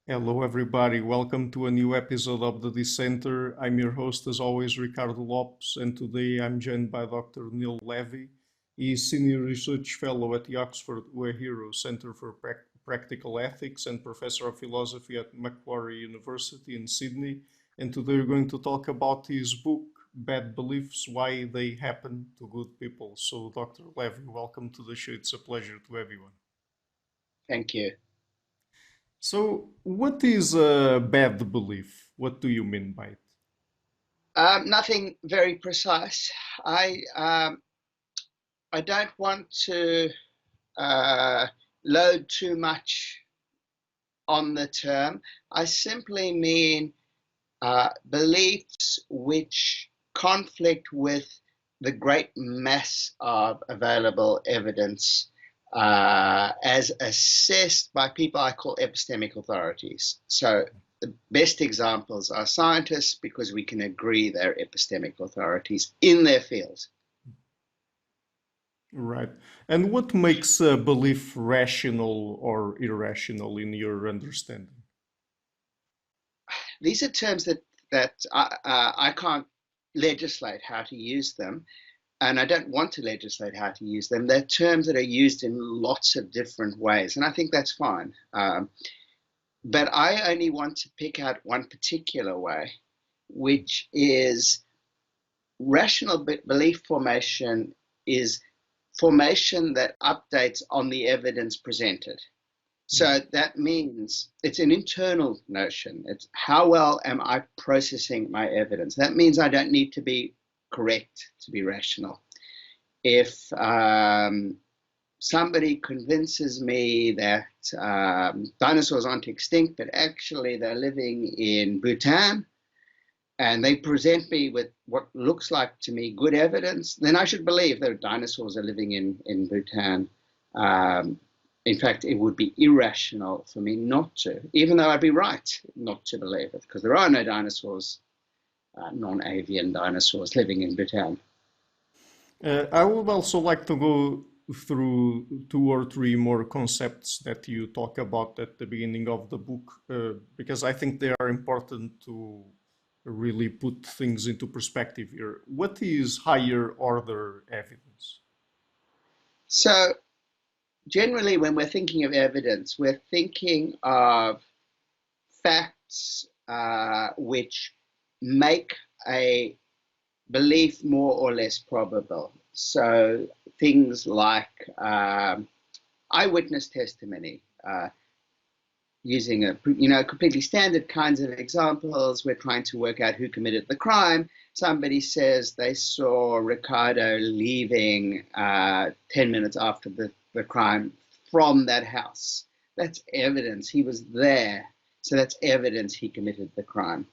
Hello, everybody. Welcome to a new episode of the Dissenter. I'm your host, as always, Ricardo Lopes, and today I'm joined by Dr. Neil Levy. He's Senior Research Fellow at the Oxford Uehiro Centre for Practical Ethics and Professor of Philosophy at Macquarie University in Sydney. And today we're going to talk about his book, Bad Beliefs, Why They Happen to Good People. So, Dr. Levy, welcome to the show. It's a pleasure to have you on. Thank you. So, what is a bad belief? What do you mean by it? Nothing very precise. I don't want to uh, load too much on the term. I simply mean beliefs which conflict with the great mass of available evidence as assessed by people I call epistemic authorities. So the best examples are scientists because we can agree they're epistemic authorities in their field. Right. And what makes a belief rational or irrational in your understanding? These are terms that I can't legislate how to use them, and I don't want to legislate how to use them. They're terms that are used in lots of different ways, and I think that's fine. But I only want to pick out one particular way, which is rational belief formation is formation that updates on the evidence presented. So that means it's an internal notion. It's how well am I processing my evidence? That means I don't need to be correct to be rational. If somebody convinces me that dinosaurs aren't extinct, but actually they're living in Bhutan, and they present me with what looks like to me good evidence, then I should believe that dinosaurs are living in Bhutan. Um, in fact, it would be irrational for me not to, even though I'd be right not to believe it, because there are no dinosaurs, non-avian dinosaurs living in Bhutan. I would also like to go through two or three more concepts that you talk about at the beginning of the book, because I think they are important to really put things into perspective here. What is higher order evidence? So generally, when we're thinking of evidence, we're thinking of facts which make a belief more or less probable. So things like eyewitness testimony, using completely standard kinds of examples. We're trying to work out who committed the crime. Somebody says they saw Ricardo leaving 10 minutes after the crime from that house. That's evidence he was there. So that's evidence he committed the crime.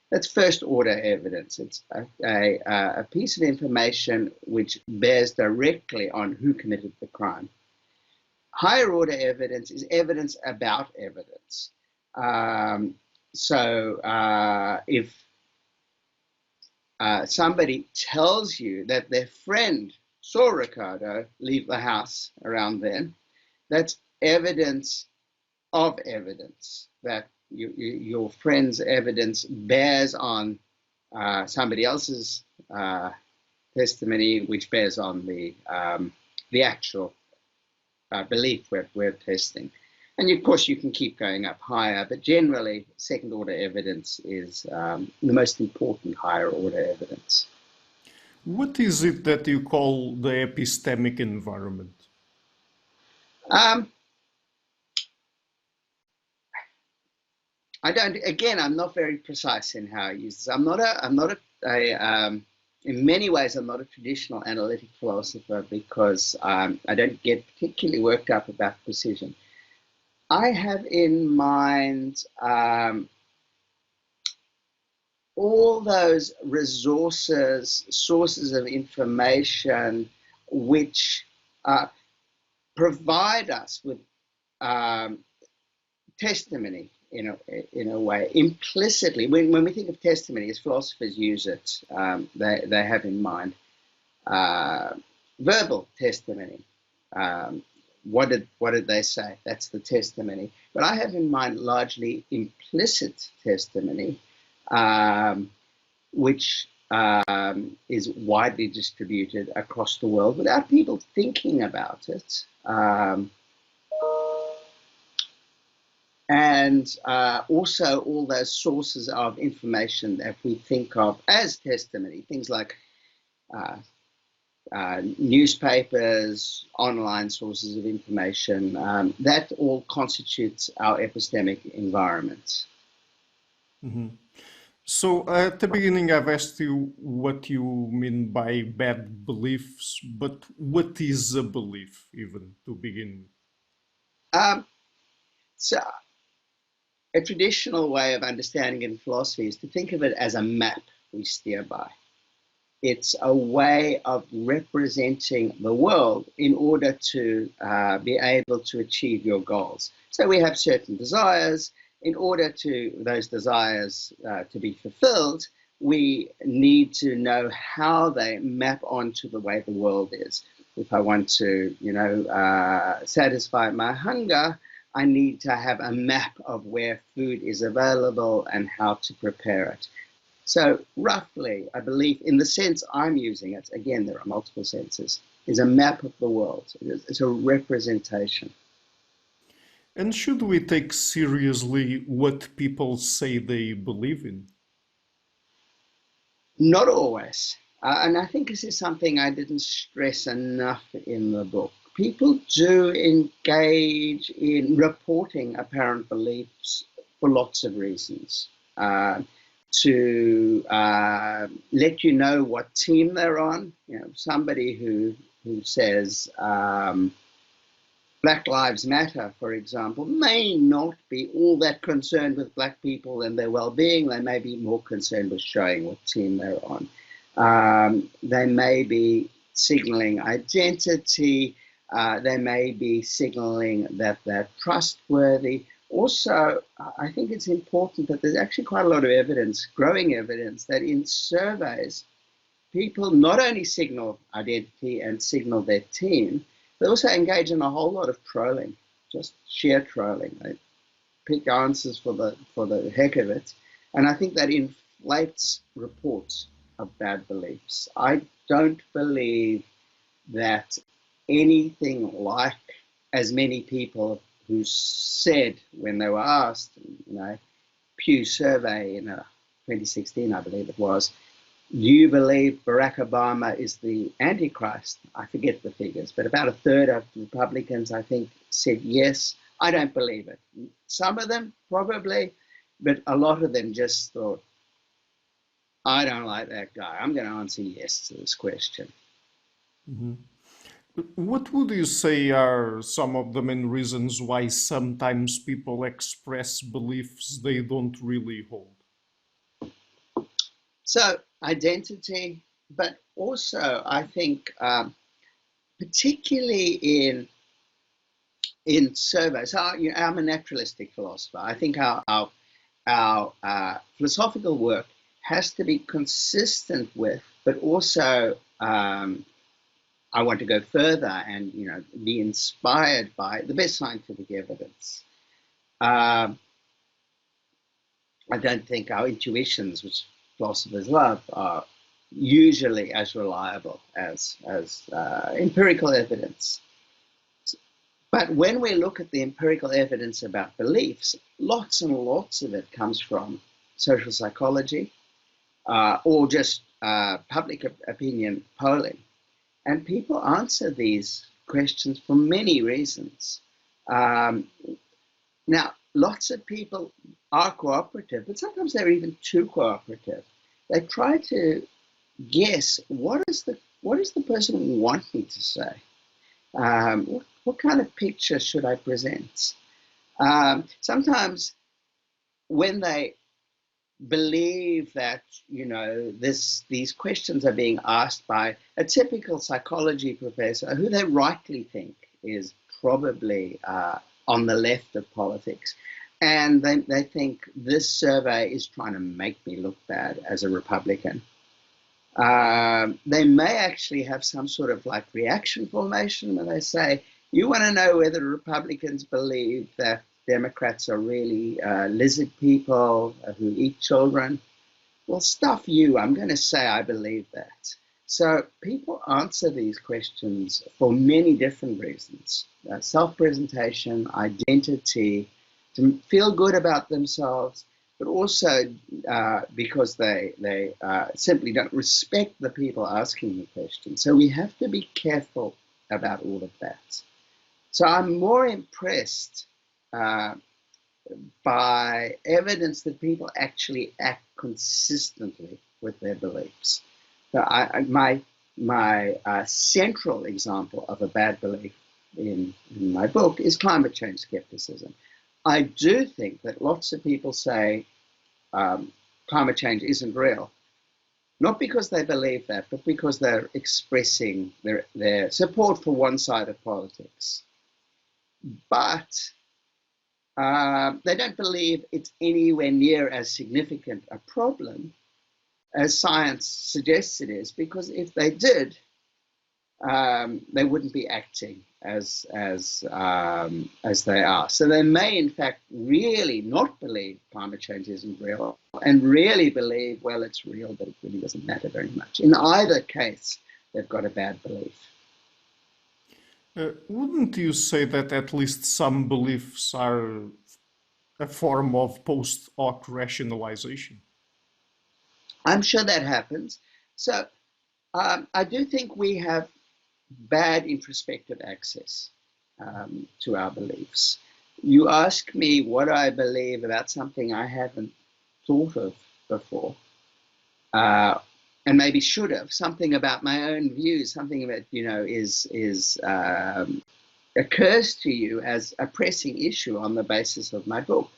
That's first order evidence. It's a piece of information which bears directly on who committed the crime. Higher order evidence is evidence about evidence. If somebody tells you that their friend saw Ricardo leave the house around then, that's evidence of evidence, that your friend's evidence bears on somebody else's testimony, which bears on the actual belief we're testing. And of course, you can keep going up higher, but generally, second order evidence is the most important higher order evidence. What is it that you call the epistemic environment? Um, I'm not very precise in how I use this. In many ways, I'm not a traditional analytic philosopher because I don't get particularly worked up about precision. I have in mind all those resources, sources of information, which provide us with um, testimony in a way implicitly. When we think of testimony, as philosophers use it, they have in mind verbal testimony. what did they say? That's the testimony. But I have in mind largely implicit testimony, which is widely distributed across the world without people thinking about it. And also all those sources of information that we think of as testimony, things like newspapers, online sources of information, that all constitutes our epistemic environment. Mm-hmm. So at the beginning, I've asked you what you mean by bad beliefs, but what is a belief, even to begin So a traditional way of understanding in philosophy is to think of it as a map we steer by. It's a way of representing the world in order to be able to achieve your goals. So we have certain desires. In order to those desires to be fulfilled, we need to know how they map onto the way the world is. If I want to, satisfy my hunger, I need to have a map of where food is available and how to prepare it. So roughly, I believe, in the sense I'm using it, again, there are multiple senses, is a map of the world. It's a representation. And should we take seriously what people say they believe in? Not always. And I think this is something I didn't stress enough in the book. People do engage in reporting apparent beliefs for lots of reasons. To let you know what team they're on. Somebody who says Black Lives Matter, for example, may not be all that concerned with black people and their well-being. They may be more concerned with showing what team they're on. They may be signaling identity. They may be signaling that they're trustworthy. Also, I think it's important that there's actually quite a lot of evidence, growing evidence, that in surveys, people not only signal identity and signal their team, they also engage in a whole lot of trolling, just sheer trolling. They pick answers for the heck of it. And I think that inflates reports of bad beliefs. I don't believe that anything like as many people who said when they were asked, Pew survey in 2016, I believe it was, do you believe Barack Obama is the Antichrist? I forget the figures, but about a third of Republicans, I think, said yes. I don't believe it. Some of them probably, but a lot of them just thought, I don't like that guy. I'm going to answer yes to this question. Mm-hmm. What would you say are some of the main reasons why sometimes people express beliefs they don't really hold? So identity, but also I think particularly in surveys, I'm a naturalistic philosopher. I think our philosophical work has to be consistent with, but also I want to go further and be inspired by the best scientific evidence. I don't think our intuitions, which philosophers love, are usually as reliable as empirical evidence. But when we look at the empirical evidence about beliefs, lots and lots of it comes from social psychology or just public opinion polling. And people answer these questions for many reasons. Now, lots of people are cooperative, but sometimes they're even too cooperative. They try to guess what does the person want me to say? What kind of picture should I present? Sometimes when they believe that these questions are being asked by a typical psychology professor who they rightly think is probably on the left of politics, and they think this survey is trying to make me look bad as a Republican. They may actually have some sort of reaction formation where they say, You want to know whether Republicans believe that Democrats are really lizard people who eat children? Well, stuff you. I'm going to say I believe that. So people answer these questions for many different reasons. Self-presentation, identity, to feel good about themselves, but also because they simply don't respect the people asking the question. So we have to be careful about all of that. So I'm more impressed by evidence that people actually act consistently with their beliefs. So my central example of a bad belief in my book is climate change skepticism. I do think that lots of people say climate change isn't real, not because they believe that, but because they're expressing their support for one side of politics. But they don't believe it's anywhere near as significant a problem as science suggests it is, because if they did, they wouldn't be acting as they are. So they may, in fact, really not believe climate change isn't real, and really believe, well, it's real, but it really doesn't matter very much. In either case, they've got a bad belief. Wouldn't you say that at least some beliefs are a form of post hoc rationalization? I'm sure that happens. So I do think we have bad introspective access to our beliefs. You ask me what I believe about something I haven't thought of before, and maybe should have, something about my own views, something that occurs to you as a pressing issue on the basis of my book.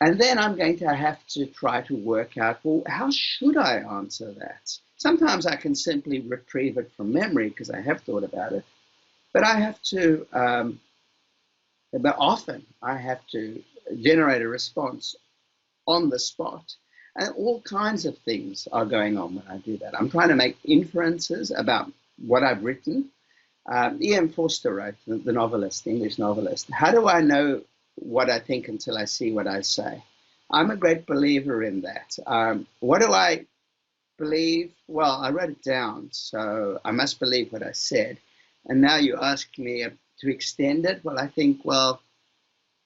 And then I'm going to have to try to work out, well, how should I answer that? Sometimes I can simply retrieve it from memory because I have thought about it. But I have to, but often I have to generate a response on the spot. And all kinds of things are going on when I do that. I'm trying to make inferences about what I've written. E.M. Forster wrote, the novelist, the English novelist. How do I know what I think until I see what I say? I'm a great believer in that. What do I believe? Well, I wrote it down, so I must believe what I said. And now you ask me to extend it. Well, I think, well,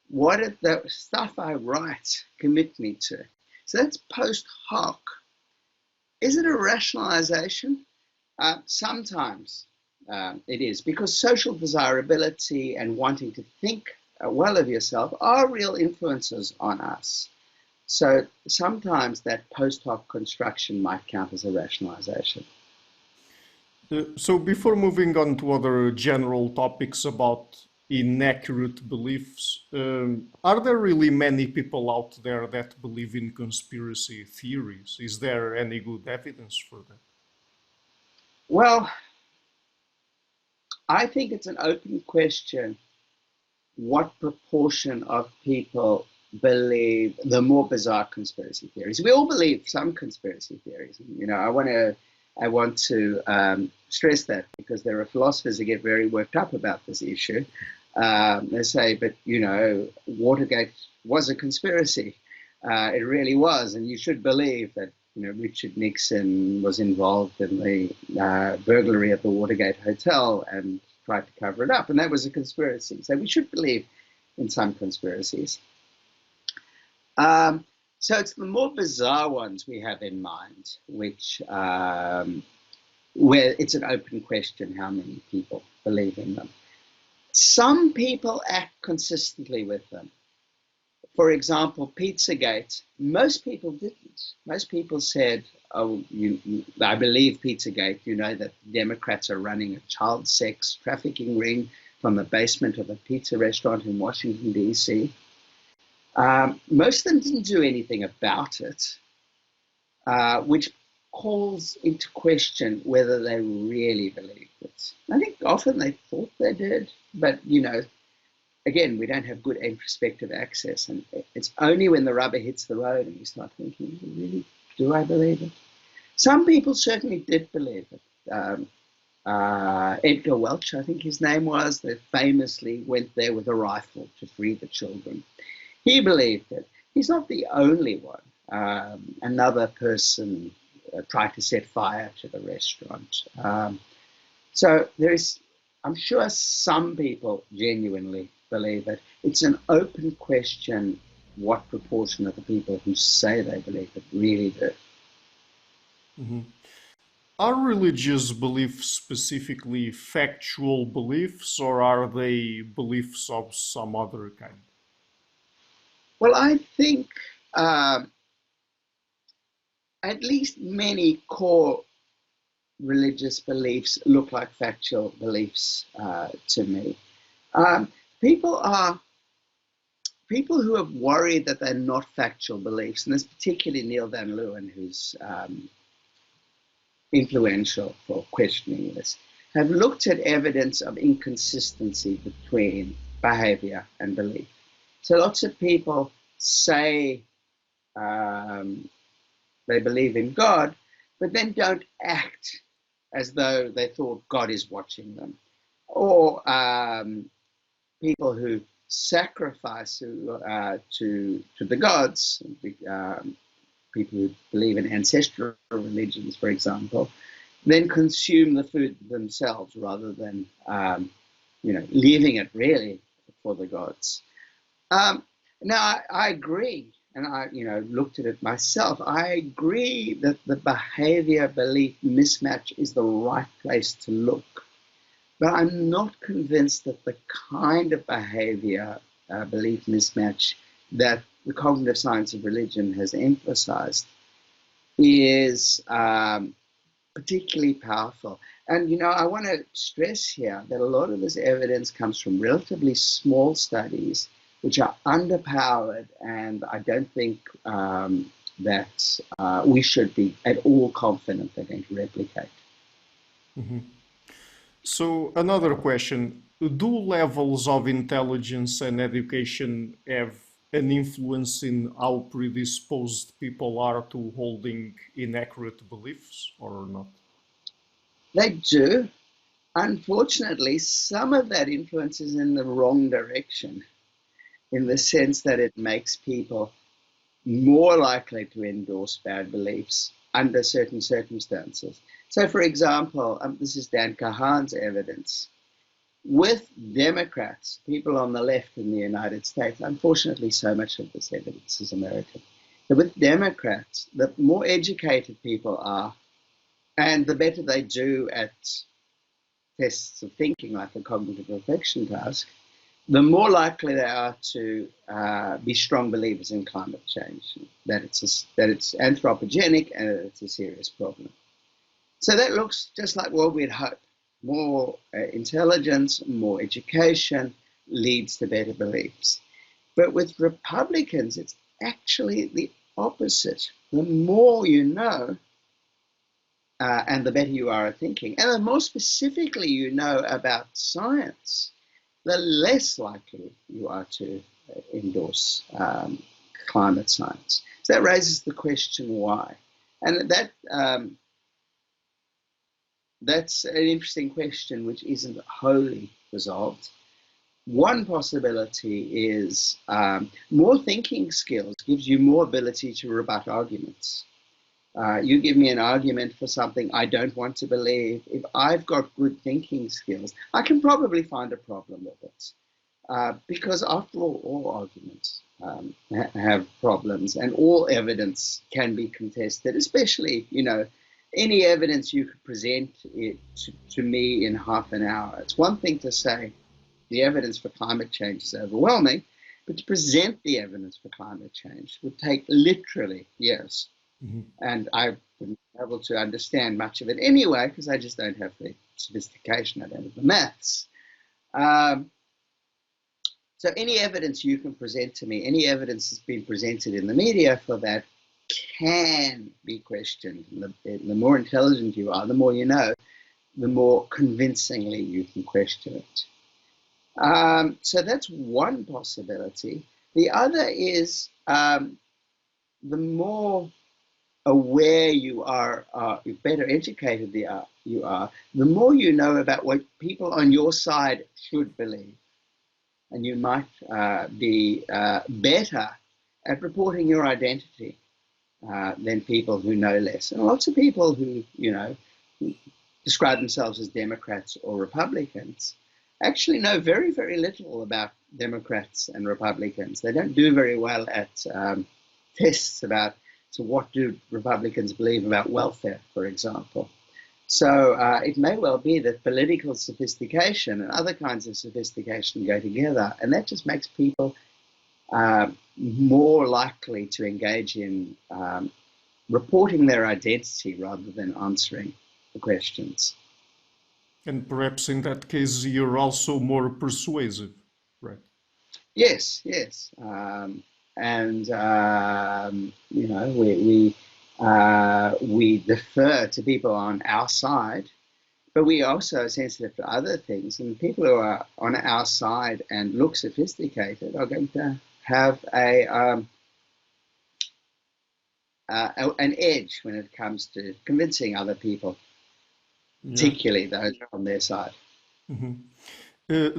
what did the stuff I write commit me to? So that's post hoc. Is it a rationalization? Sometimes it is, because social desirability and wanting to think well of yourself are real influences on us. So sometimes that post hoc construction might count as a rationalization. So before moving on to other general topics about inaccurate beliefs, are there really many people out there that believe in conspiracy theories? Is there any good evidence for that? Well, I think it's an open question what proportion of people believe the more bizarre conspiracy theories. We all believe some conspiracy theories. I want to stress that, because there are philosophers who get very worked up about this issue. They say, but Watergate was a conspiracy. It really was, and you should believe that Richard Nixon was involved in the burglary of the Watergate Hotel and tried to cover it up, and that was a conspiracy. So we should believe in some conspiracies. So it's the more bizarre ones we have in mind, which where it's an open question how many people believe in them. Some people act consistently with them. For example, Pizzagate, most people didn't. Most people said, oh, I believe Pizzagate, that Democrats are running a child sex trafficking ring from the basement of a pizza restaurant in Washington, D.C. Most of them didn't do anything about it, which calls into question whether they really believed it. I think often they thought they did, but, again, we don't have good introspective access, and it's only when the rubber hits the road and you start thinking, really, do I believe it? Some people certainly did believe it. Edgar Welch, I think his name was, that famously went there with a rifle to free the children. He believed it. He's not the only one. Another person tried to set fire to the restaurant. So I'm sure some people genuinely believe it. It's an open question what proportion of the people who say they believe it really do. Mm-hmm. Are religious beliefs specifically factual beliefs, or are they beliefs of some other kind? Well, I think at least many core religious beliefs look like factual beliefs to me. Um, people who are worried that they're not factual beliefs, and there's particularly Neil Van Leeuwen, who's influential for questioning this, have looked at evidence of inconsistency between behavior and belief. So lots of people say they believe in God, but then don't act as though they thought God is watching them. Or people who sacrifice to the gods, people who believe in ancestral religions, for example, then consume the food themselves rather than leaving it really for the gods. Now I agree, and I looked at it myself. I agree that the behavior belief mismatch is the right place to look, but I'm not convinced that the kind of behavior belief mismatch that the cognitive science of religion has emphasized is particularly powerful. And I want to stress here that a lot of this evidence comes from relatively small studies, which are underpowered, and I don't think that we should be at all confident they're going to replicate. Mm-hmm. So, another question. Do levels of intelligence and education have an influence in how predisposed people are to holding inaccurate beliefs or not? They do. Unfortunately, some of that influence is in the wrong direction, in the sense that it makes people more likely to endorse bad beliefs under certain circumstances. So, for example, this is Dan Kahan's evidence. With Democrats, people on the left in the United States, unfortunately, so much of this evidence is American. But with Democrats, the more educated people are, and the better they do at tests of thinking, like a cognitive reflection task, the more likely they are to be strong believers in climate change, that it's anthropogenic and that it's a serious problem. So that looks just like what we'd hope. More intelligence, more education leads to better beliefs. But with Republicans, it's actually the opposite. The more you know, and the better you are at thinking, and the more specifically you know about science, the less likely you are to endorse climate science. So that raises the question why. And that's an interesting question which isn't wholly resolved. One possibility is more thinking skills gives you more ability to rebut arguments. You give me an argument for something I don't want to believe. If I've got good thinking skills, I can probably find a problem with it. Because after all arguments have problems, and all evidence can be contested, especially, any evidence you could present it to me in half an hour. It's one thing to say the evidence for climate change is overwhelming, but to present the evidence for climate change would take literally years. Mm-hmm. And I wouldn't be able to understand much of it anyway, because I just don't have the sophistication, I don't have the maths. So any evidence you can present to me, any evidence that's been presented in the media for that can be questioned. The more intelligent you are, the more you know, the more convincingly you can question it. So that's one possibility. The other is the more aware you are, the better educated you are, the more you know about what people on your side should believe. And you might be better at reporting your identity than people who know less. And lots of people who, describe themselves as Democrats or Republicans actually know very, very little about Democrats and Republicans. They don't do very well at tests about, so what do Republicans believe about welfare, for example. So it may well be that political sophistication and other kinds of sophistication go together, and that just makes people more likely to engage in reporting their identity rather than answering the questions. And perhaps in that case, you're also more persuasive, right? Yes, yes. We defer to people on our side, but we also are sensitive to other things. And people who are on our side and look sophisticated are going to have an edge when it comes to convincing other people, particularly those on their side. Mm-hmm.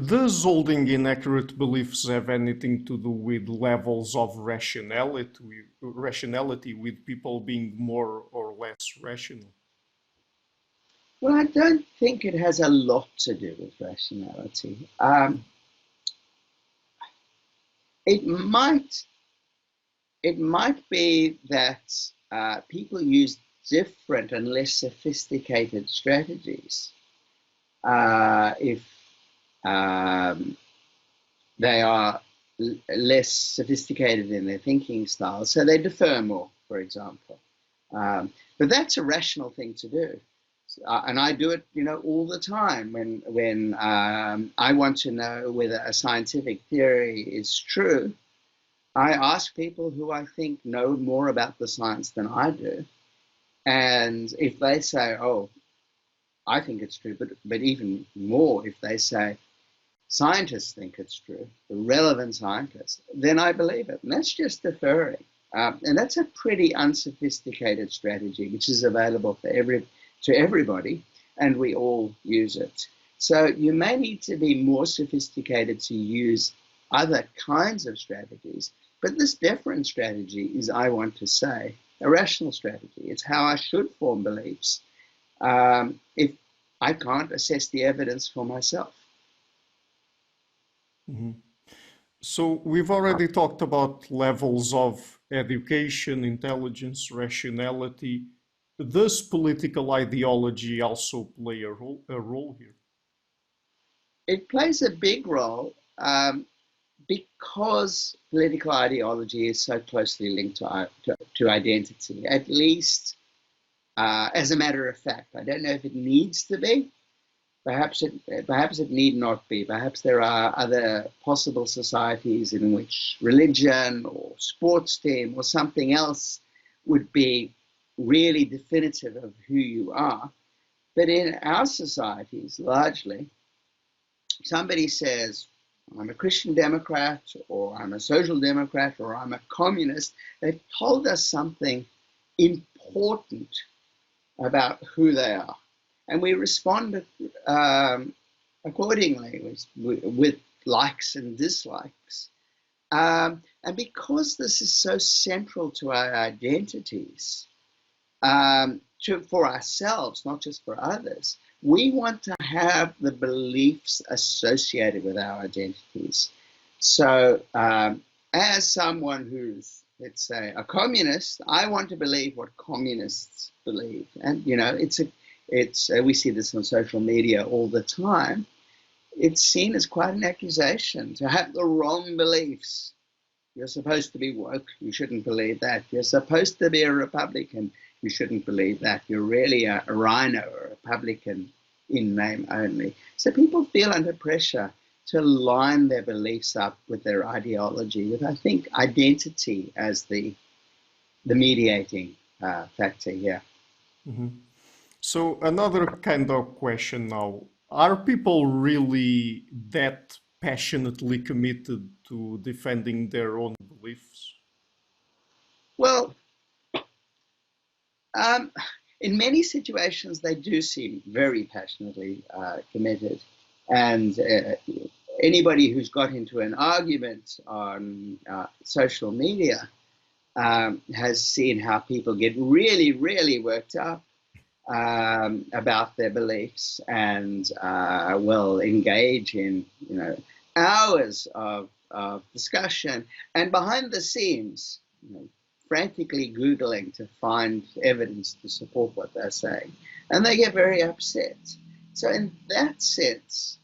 Does holding inaccurate beliefs have anything to do with levels of rationality with people being more or less rational? Well, I don't think it has a lot to do with rationality. It might be that people use different and less sophisticated strategies if they are less sophisticated in their thinking styles, so they defer more, for example. But that's a rational thing to do. And I do it, all the time when I want to know whether a scientific theory is true. I ask people who I think know more about the science than I do. And if they say, oh, I think it's true, but even more, if they say, scientists think it's true, the relevant scientists, then I believe it. And that's just deferring. And that's a pretty unsophisticated strategy, which is available to everybody, and we all use it. So you may need to be more sophisticated to use other kinds of strategies, but this deference strategy is, I want to say, a rational strategy. It's how I should form beliefs if I can't assess the evidence for myself. Mm-hmm. So we've already talked about levels of education, intelligence, rationality. Does political ideology also play a role here? It plays a big role because political ideology is so closely linked to identity, at least as a matter of fact. I don't know if it needs to be. Perhaps it need not be. Perhaps there are other possible societies in which religion or sports team or something else would be really definitive of who you are. But in our societies, largely, somebody says, I'm a Christian Democrat, or I'm a social democrat, or I'm a communist. They've told us something important about who they are. And we respond accordingly with likes and dislikes. And because this is so central to our identities, for ourselves, not just for others, we want to have the beliefs associated with our identities. So as someone who's, let's say, a communist, I want to believe what communists believe. And, we see this on social media all the time. It's seen as quite an accusation to have the wrong beliefs. You're supposed to be woke. You shouldn't believe that. You're supposed to be a Republican. You shouldn't believe that. You're really a rhino or a Republican in name only. So people feel under pressure to line their beliefs up with their ideology, with, I think, identity as the mediating factor here. Mm-hmm. So another kind of question now. Are people really that passionately committed to defending their own beliefs? Well, Um, in many situations, they do seem very passionately committed. And anybody who's got into an argument on social media has seen how people get really, really worked up about their beliefs and will engage in, hours of discussion, and behind the scenes, frantically Googling to find evidence to support what they're saying. And they get very upset. So in that sense,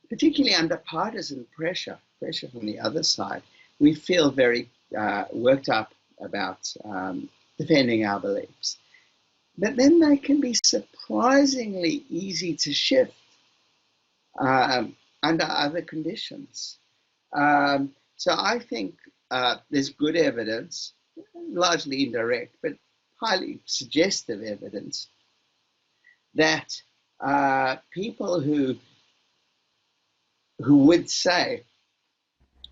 particularly under partisan pressure from the other side, we feel very worked up about defending our beliefs. But then they can be surprisingly easy to shift under other conditions. So I think there's good evidence, largely indirect, but highly suggestive evidence, that people who would say,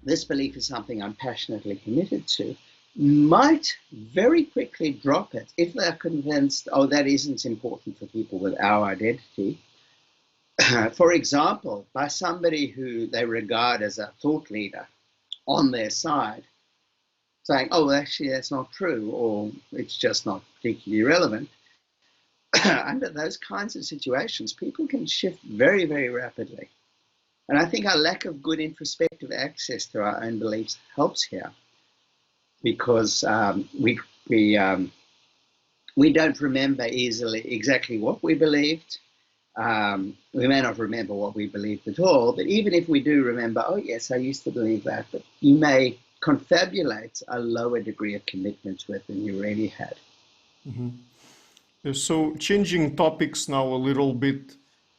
this belief is something I'm passionately committed to, might very quickly drop it if they're convinced, oh, that isn't important for people with our identity. For example, by somebody who they regard as a thought leader on their side, saying, oh, actually, that's not true, or it's just not particularly relevant. Under those kinds of situations, people can shift very, very rapidly. And I think our lack of good introspective access to our own beliefs helps here, because we don't remember easily exactly what we believed. We may not remember what we believed at all, but even if we do remember, oh yes, I used to believe that, but you may confabulate a lower degree of commitment to it than you really had. Mm-hmm. So changing topics now a little bit,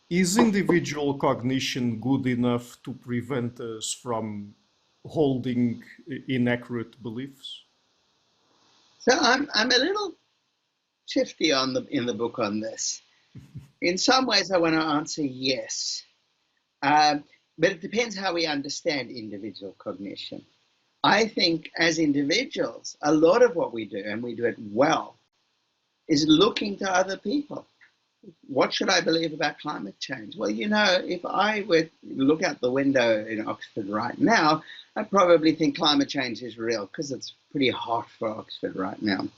is individual cognition good enough to prevent us from holding inaccurate beliefs? So I'm a little shifty in the book on this. In some ways, I want to answer yes, but it depends how we understand individual cognition. I think as individuals, a lot of what we do, and we do it well, is looking to other people. What should I believe about climate change? Well, if I were to look out the window in Oxford right now, I'd probably think climate change is real because it's pretty hot for Oxford right now.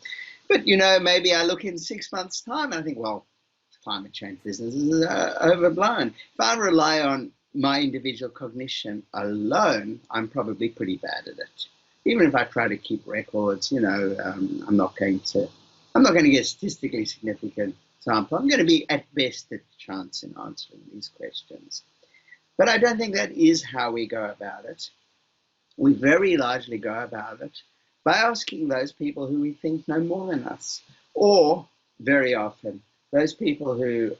But, maybe I look in 6 months' time and I think, well, climate change business is overblown. If I rely on my individual cognition alone, I'm probably pretty bad at it. Even if I try to keep records, I'm not going to get statistically significant sample. I'm going to be at best at chance in answering these questions. But I don't think that is how we go about it. We very largely go about it by asking those people who we think know more than us, or very often those people who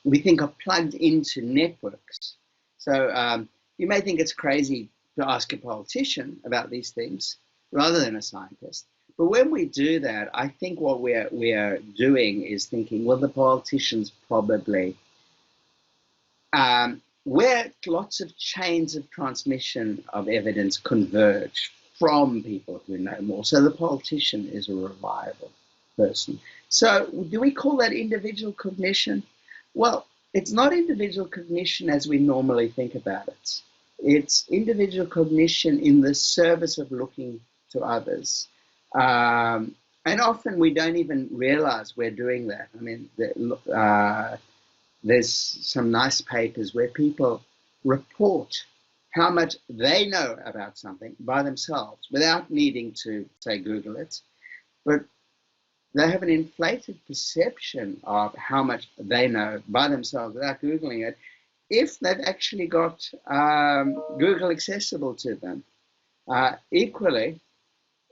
we think are plugged into networks. So you may think it's crazy to ask a politician about these things rather than a scientist. But when we do that, I think what we are doing is thinking, well, the politicians probably, where lots of chains of transmission of evidence converge from people who know more. So the politician is a reliable person. So do we call that individual cognition? Well, it's not individual cognition as we normally think about it. It's individual cognition in the service of looking to others. And often we don't even realize we're doing that. I mean, there's some nice papers where people report how much they know about something by themselves without needing to, say, Google it. But they have an inflated perception of how much they know by themselves without Googling it, if they've actually got Google accessible to them. Equally,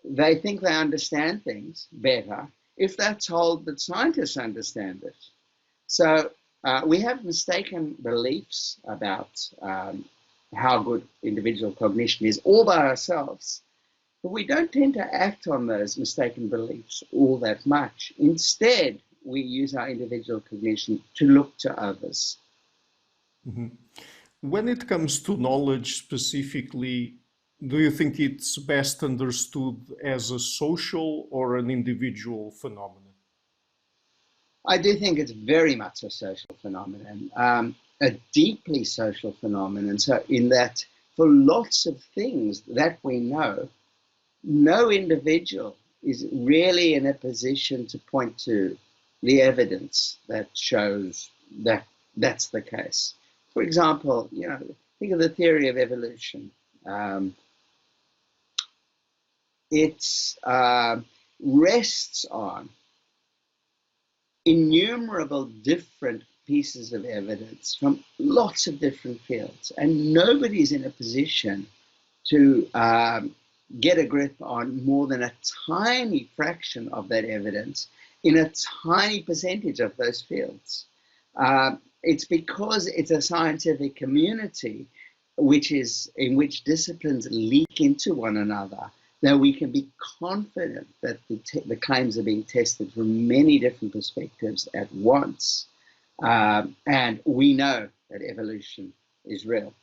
they think they understand things better if they're told that scientists understand it. So we have mistaken beliefs about how good individual cognition is all by ourselves, but we don't tend to act on those mistaken beliefs all that much. Instead, we use our individual cognition to look to others. Mm-hmm. When it comes to knowledge specifically, do you think it's best understood as a social or an individual phenomenon? I do think it's very much a social phenomenon, a deeply social phenomenon. So, in that, for lots of things that we know, no individual is really in a position to point to the evidence that shows that that's the case. For example, think of the theory of evolution. It rests on innumerable different pieces of evidence from lots of different fields, and nobody's in a position to get a grip on more than a tiny fraction of that evidence in a tiny percentage of those fields. It's because it's a scientific community in which disciplines leak into one another that we can be confident that the claims are being tested from many different perspectives at once. And we know that evolution is real.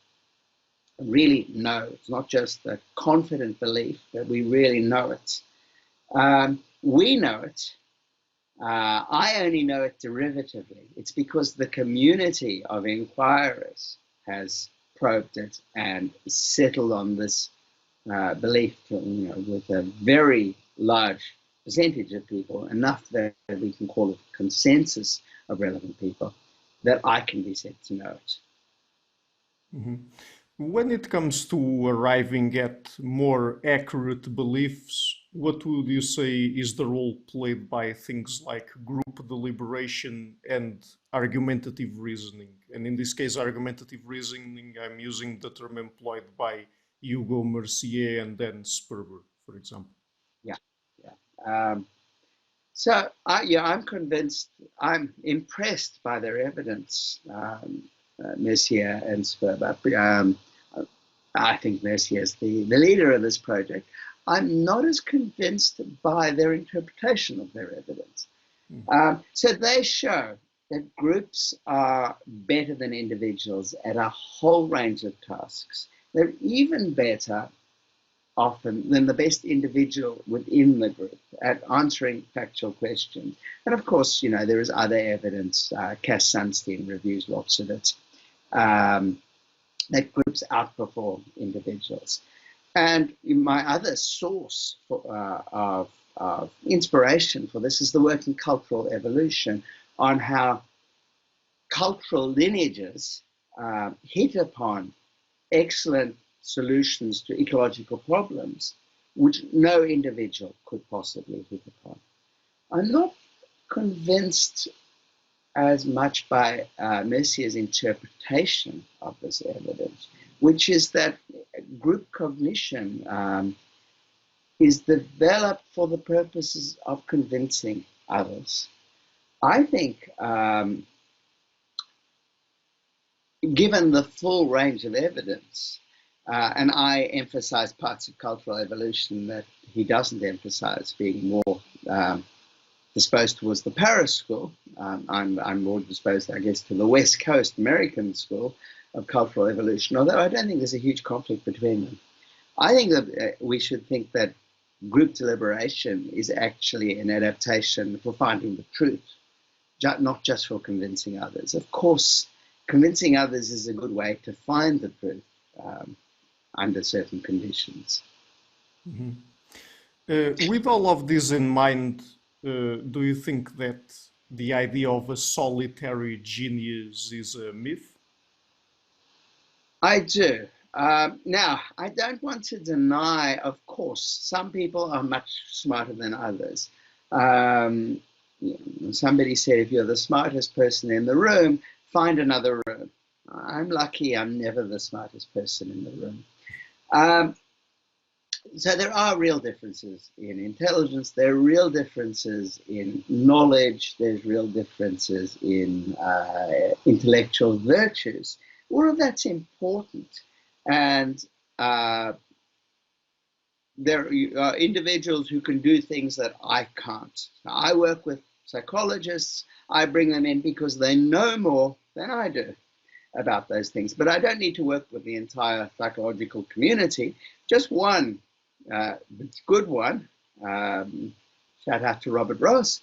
Really know. It's not just a confident belief, but we really know it. We know it. I only know it derivatively. It's because the community of inquirers has probed it and settled on this belief, with a very large percentage of people, enough that we can call it consensus of relevant people, that I can be said to know it. Mm-hmm. When it comes to arriving at more accurate beliefs, what would you say is the role played by things like group deliberation and argumentative reasoning? And in this case, argumentative reasoning, I'm using the term employed by Hugo Mercier and then Sperber, for example. Yeah, yeah. I'm convinced, I'm impressed by their evidence, Mercier and Sperber. I think Mercier is the leader of this project. I'm not as convinced by their interpretation of their evidence. So they show that groups are better than individuals at a whole range of tasks. They're even better often than the best individual within the group at answering factual questions. And of course, there is other evidence. Cass Sunstein reviews lots of it, that groups outperform individuals. And my other source of inspiration for this is the work in cultural evolution on how cultural lineages hit upon excellent solutions to ecological problems which no individual could possibly hit upon. I'm not convinced as much by Mercier's interpretation of this evidence, which is that group cognition is developed for the purposes of convincing others. I think, given the full range of evidence, and I emphasize parts of cultural evolution that he doesn't emphasize, being more disposed towards the Paris school. I'm more disposed, I guess, to the West Coast American school of cultural evolution, although I don't think there's a huge conflict between them. I think that we should think that group deliberation is actually an adaptation for finding the truth, not just for convincing others. Of course, convincing others is a good way to find the truth under certain conditions. Mm-hmm. With all of this in mind, do you think that the idea of a solitary genius is a myth? I do. Now, I don't want to deny, of course, some people are much smarter than others. Somebody said, if you're the smartest person in the room, find another room. I'm lucky I'm never the smartest person in the room. So there are real differences in intelligence, there are real differences in knowledge, there's real differences in intellectual virtues. All of that's important. And there are individuals who can do things that I can't. Now, I work with psychologists. I bring them in because they know more than I do about those things. But I don't need to work with the entire psychological community. Just one good one, shout out to Robert Ross,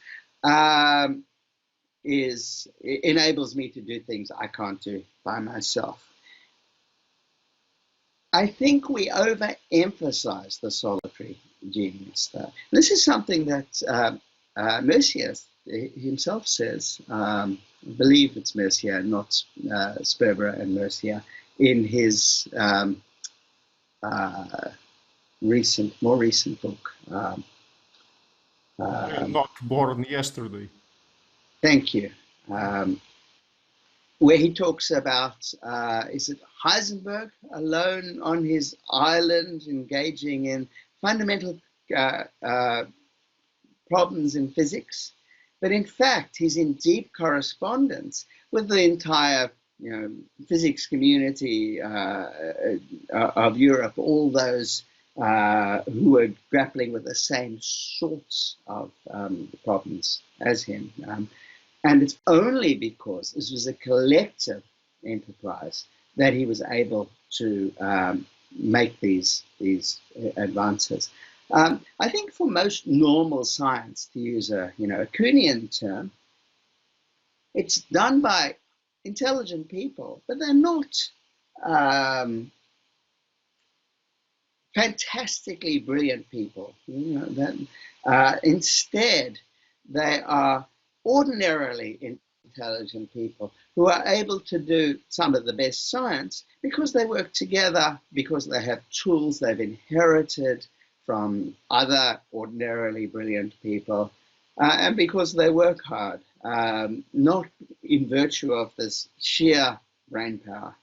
enables me to do things I can't do by myself. I think we overemphasize the solitary genius, though. This is something that Mercier himself says. I believe it's Mercier, not Sperber and Mercier, in his more recent book. Not Born Yesterday. Thank you. Where he talks about, is it Heisenberg alone on his island engaging in fundamental problems in physics, but in fact he's in deep correspondence with the entire physics community of Europe, all those who are grappling with the same sorts of problems as him. And it's only because this was a collective enterprise that he was able to make these advances. I think for most normal science, to use a Kuhnian term, it's done by intelligent people, but they're not fantastically brilliant people. Instead, they are ordinarily intelligent people who are able to do some of the best science because they work together, because they have tools they've inherited from other ordinarily brilliant people, and because they work hard, not in virtue of this sheer brain power.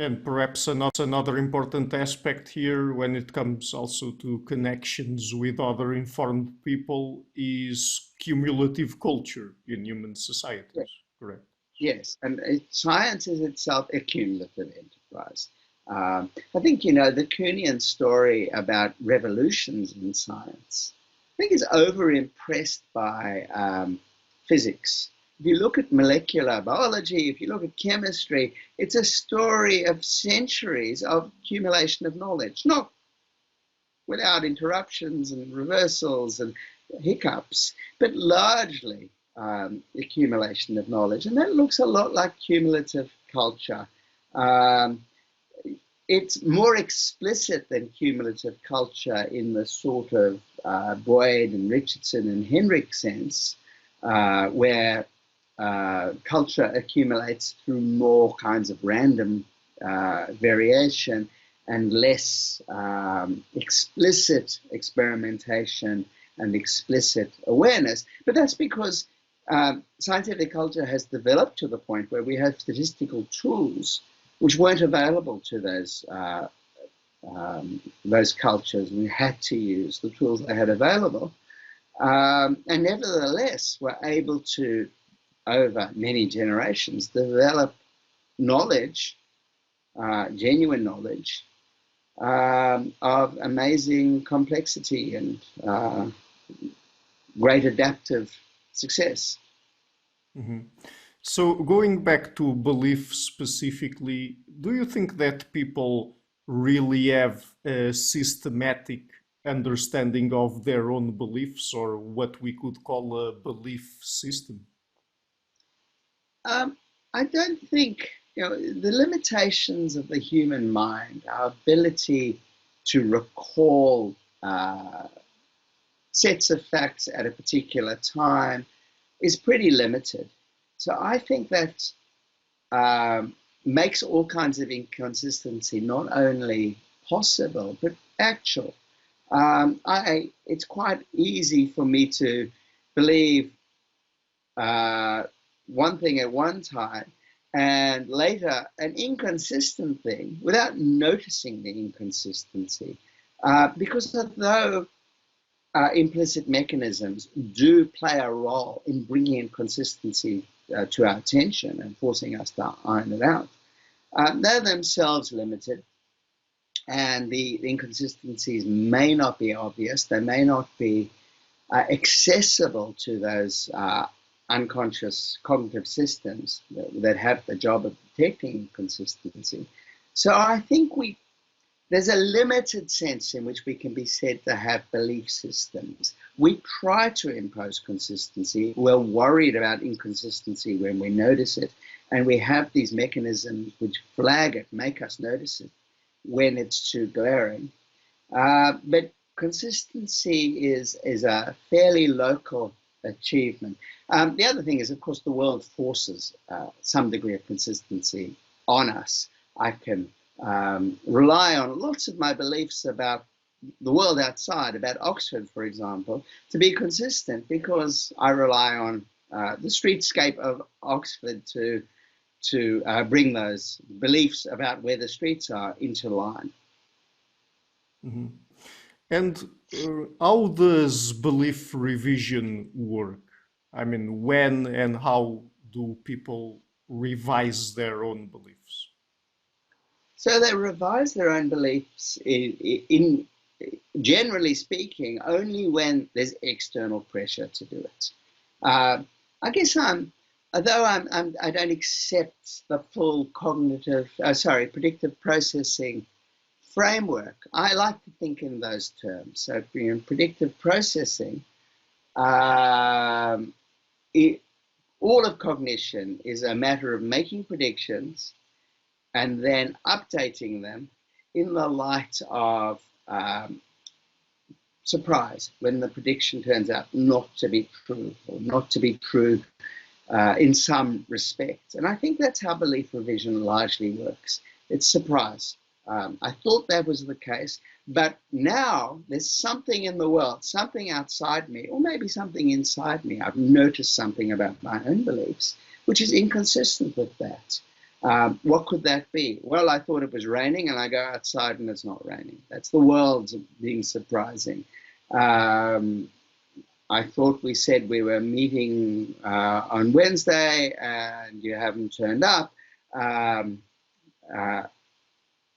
And perhaps another important aspect here when it comes also to connections with other informed people is cumulative culture in human societies, yes. Correct? Yes, and science is itself a cumulative enterprise. I think, the Kuhnian story about revolutions in science, I think is over-impressed by physics. If you look at molecular biology, if you look at chemistry, it's a story of centuries of accumulation of knowledge, not without interruptions and reversals and hiccups, but largely accumulation of knowledge. And that looks a lot like cumulative culture. It's more explicit than cumulative culture in the sort of Boyd and Richardson and Henrik sense, where culture accumulates through more kinds of random variation and less explicit experimentation and explicit awareness. But that's because scientific culture has developed to the point where we have statistical tools which weren't available to those cultures. We had to use the tools they had available. And nevertheless, we're able to, over many generations, develop knowledge, genuine knowledge, of amazing complexity and great adaptive success. Mm-hmm. So going back to belief specifically, do you think that people really have a systematic understanding of their own beliefs, or what we could call a belief system? I don't think, the limitations of the human mind, our ability to recall sets of facts at a particular time is pretty limited. So I think that makes all kinds of inconsistency not only possible, but actual. It's quite easy for me to believe one thing at one time and later an inconsistent thing without noticing the inconsistency. Because although implicit mechanisms do play a role in bringing inconsistency to our attention and forcing us to iron it out, they're themselves limited, and the inconsistencies may not be obvious. They may not be accessible to those unconscious cognitive systems that have the job of detecting inconsistency. So I think there's a limited sense in which we can be said to have belief systems. We try to impose consistency. We're worried about inconsistency when we notice it. And we have these mechanisms which flag it, make us notice it when it's too glaring. But consistency is a fairly local achievement. The other thing is, of course, the world forces some degree of consistency on us. I can rely on lots of my beliefs about the world outside, about Oxford, for example, to be consistent because I rely on the streetscape of Oxford to bring those beliefs about where the streets are into line. Mm-hmm. And how does belief revision work? I mean, when and how do people revise their own beliefs? So they revise their own beliefs in generally speaking, only when there's external pressure to do it. I guess although I don't accept the full predictive processing framework, I like to think in those terms. So in predictive processing, all of cognition is a matter of making predictions and then updating them in the light of surprise when the prediction turns out not to be true or not to be true in some respect. And I think that's how belief revision largely works. It's surprise. I thought that was the case, but now there's something in the world, something outside me, or maybe something inside me. I've noticed something about my own beliefs, which is inconsistent with that. What could that be? Well, I thought it was raining, and I go outside and it's not raining. That's the world being surprising. I thought we said we were meeting on Wednesday, and you haven't turned up.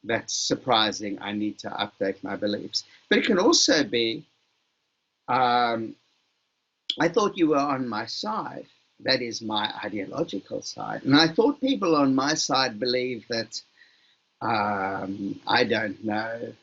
That's surprising. I need to update my beliefs. But it can also be, I thought you were on my side. That is my ideological side. And I thought people on my side believe that, I don't know,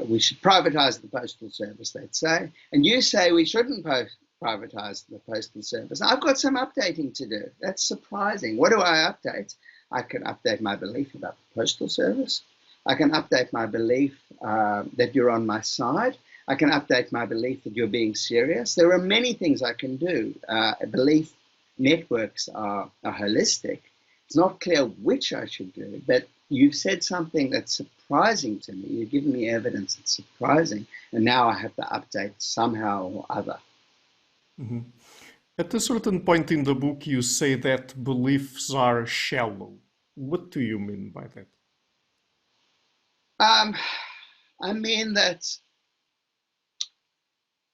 we should privatize the postal service, let's say. And you say we shouldn't privatize the postal service. I've got some updating to do. That's surprising. What do I update? I can update my belief about the postal service. I can update my belief that you're on my side. I can update my belief that you're being serious. There are many things I can do. Belief networks are holistic. It's not clear which I should do, but you've said something that's surprising to me. You've given me evidence that's surprising, and now I have to update somehow or other. Mm-hmm. At a certain point in the book, you say that beliefs are shallow. What do you mean by that? I mean that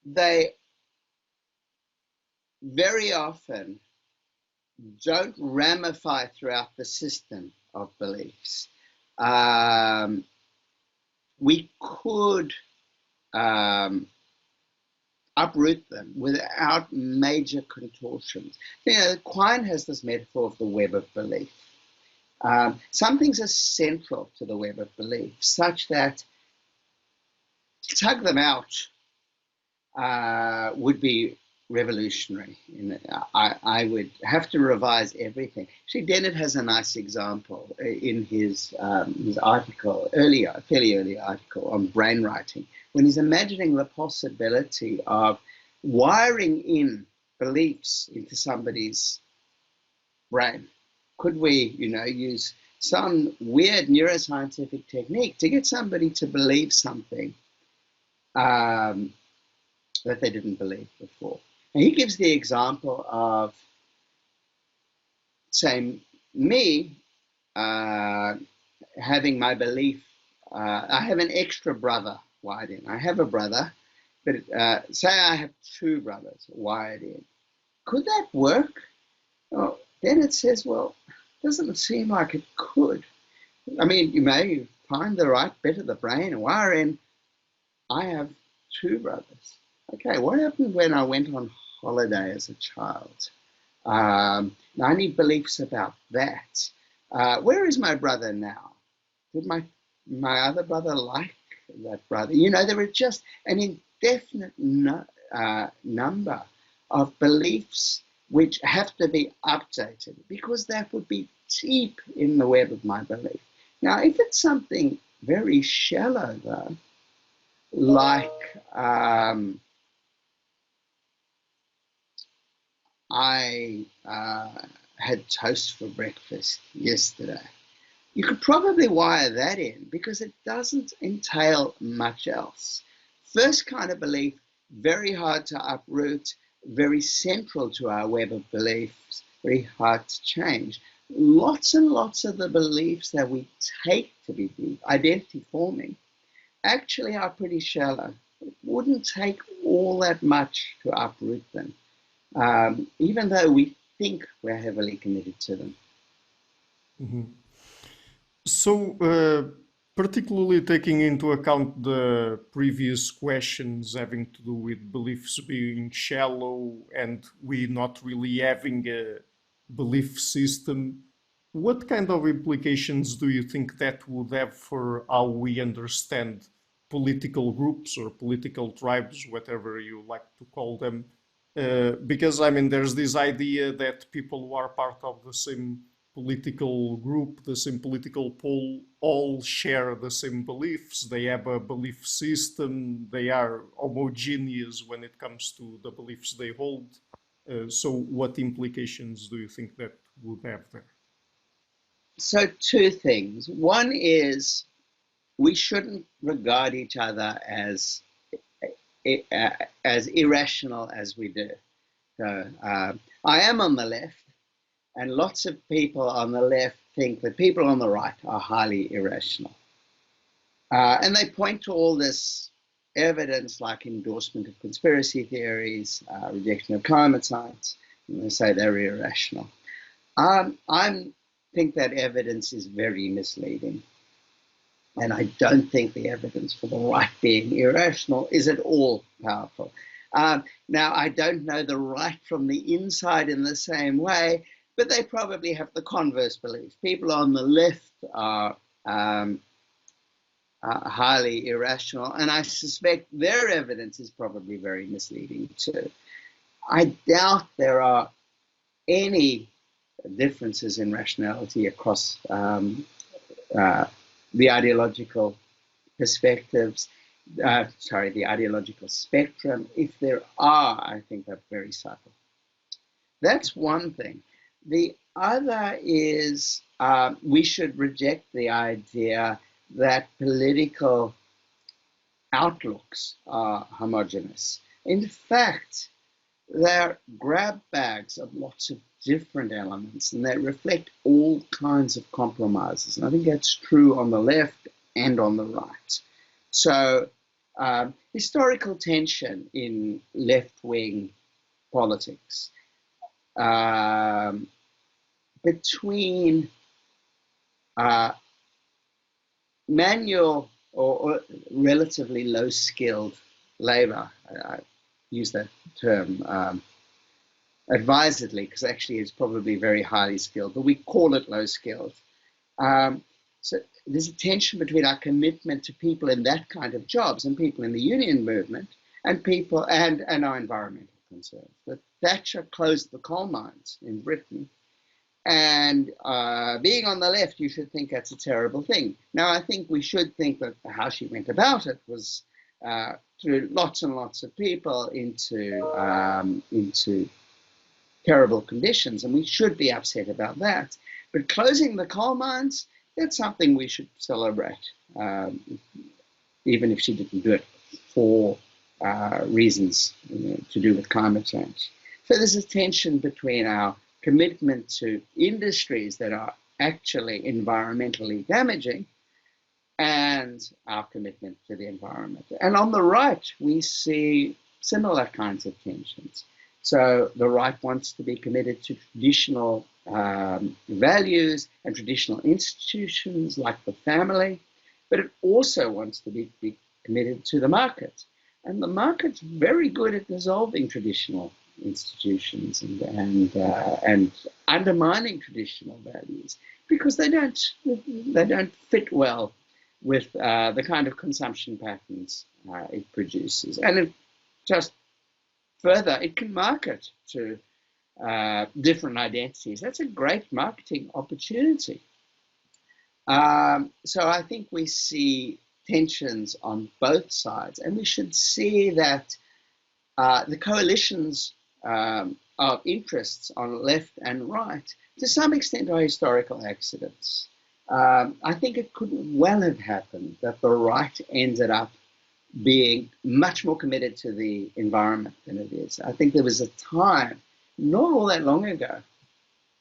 they very often don't ramify throughout the system of beliefs. We could uproot them without major contortions. You know, Quine has this metaphor of the web of belief. Some things are central to the web of belief, such that to tug them out would be revolutionary. I would have to revise everything. Actually, Dennett has a nice example in his article, fairly early article on brainwriting, when he's imagining the possibility of wiring in beliefs into somebody's brain. Could we, use some weird neuroscientific technique to get somebody to believe something that they didn't believe before? And he gives the example of, say, me having my belief. I have an extra brother wired in. I have a brother, but say I have two brothers wired in. Could that work? Well, then it says, well, doesn't seem like it could. I mean, you may find the right bit of the brain and wire in. I have two brothers. Okay, what happened when I went on holiday as a child? I need beliefs about that. Where is my brother now? Did my other brother like that brother? There are just an indefinite number of beliefs which have to be updated, because that would be deep in the web of my belief. Now, if it's something very shallow, though, like I had toast for breakfast yesterday, you could probably wire that in because it doesn't entail much else. First kind of belief, very hard to uproot, very central to our web of beliefs, very hard to change. Lots and lots of the beliefs that we take to be deep, identity forming, actually are pretty shallow. It wouldn't take all that much to uproot them, even though we think we're heavily committed to them. Mm-hmm. So, particularly taking into account the previous questions having to do with beliefs being shallow and we not really having a belief system, what kind of implications do you think that would have for how we understand political groups or political tribes, whatever you like to call them? Because, I mean, there's this idea that people who are part of the same political group, the same political pole, all share the same beliefs. They have a belief system. They are homogeneous when it comes to the beliefs they hold. So what implications do you think that would have there? So two things. One is we shouldn't regard each other as irrational as we do. So I am on the left, and lots of people on the left think that people on the right are highly irrational. And they point to all this evidence like endorsement of conspiracy theories, rejection of climate science, and they say they're irrational. I think that evidence is very misleading. And I don't think the evidence for the right being irrational is at all powerful. Now, I don't know the right from the inside in the same way, but they probably have the converse belief. People on the left are highly irrational, and I suspect their evidence is probably very misleading too. I doubt there are any differences in rationality across the ideological perspectives, the ideological spectrum. If there are, I think they're very subtle. That's one thing. The other is we should reject the idea that political outlooks are homogeneous. In fact, they're grab bags of lots of different elements, and they reflect all kinds of compromises. And I think that's true on the left and on the right. So historical tension in left-wing politics between manual or relatively low-skilled labor, I use that term advisedly because actually it's probably very highly skilled, but we call it low-skilled. So there's a tension between our commitment to people in that kind of jobs and people in the union movement and people and our environmental concerns. But Thatcher closed the coal mines in Britain, and being on the left, you should think that's a terrible thing. Now, I think we should think that how she went about it was threw lots and lots of people into terrible conditions, and we should be upset about that. But closing the coal mines, that's something we should celebrate, even if she didn't do it for reasons to do with climate change. So there's a tension between our commitment to industries that are actually environmentally damaging and our commitment to the environment. And on the right, we see similar kinds of tensions. So the right wants to be committed to traditional values and traditional institutions like the family, but it also wants to be committed to the market. And the market's very good at dissolving traditional institutions and undermining traditional values because they don't fit well with the kind of consumption patterns it produces. And it just further, it can market to different identities. That's a great marketing opportunity. So I think we see tensions on both sides, and we should see that the coalitions of interests on left and right, to some extent, are historical accidents. I think it could well have happened that the right ended up being much more committed to the environment than it is. I think there was a time, not all that long ago,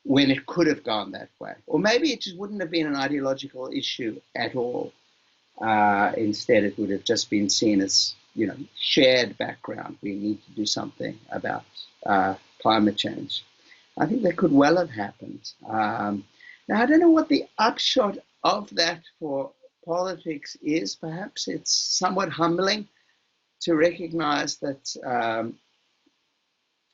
when it could have gone that way. Or maybe it just wouldn't have been an ideological issue at all. Instead, it would have just been seen as, shared background. We need to do something about climate change. I think that could well have happened. Now, I don't know what the upshot of that for politics is. Perhaps it's somewhat humbling to recognize that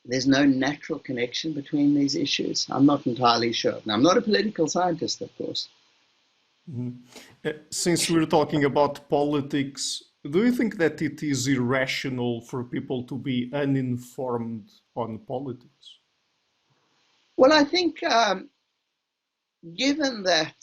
there's no natural connection between these issues. I'm not entirely sure. Now, I'm not a political scientist, of course. Since we're talking about politics, do you think that it is irrational for people to be uninformed on politics? Well, I think given that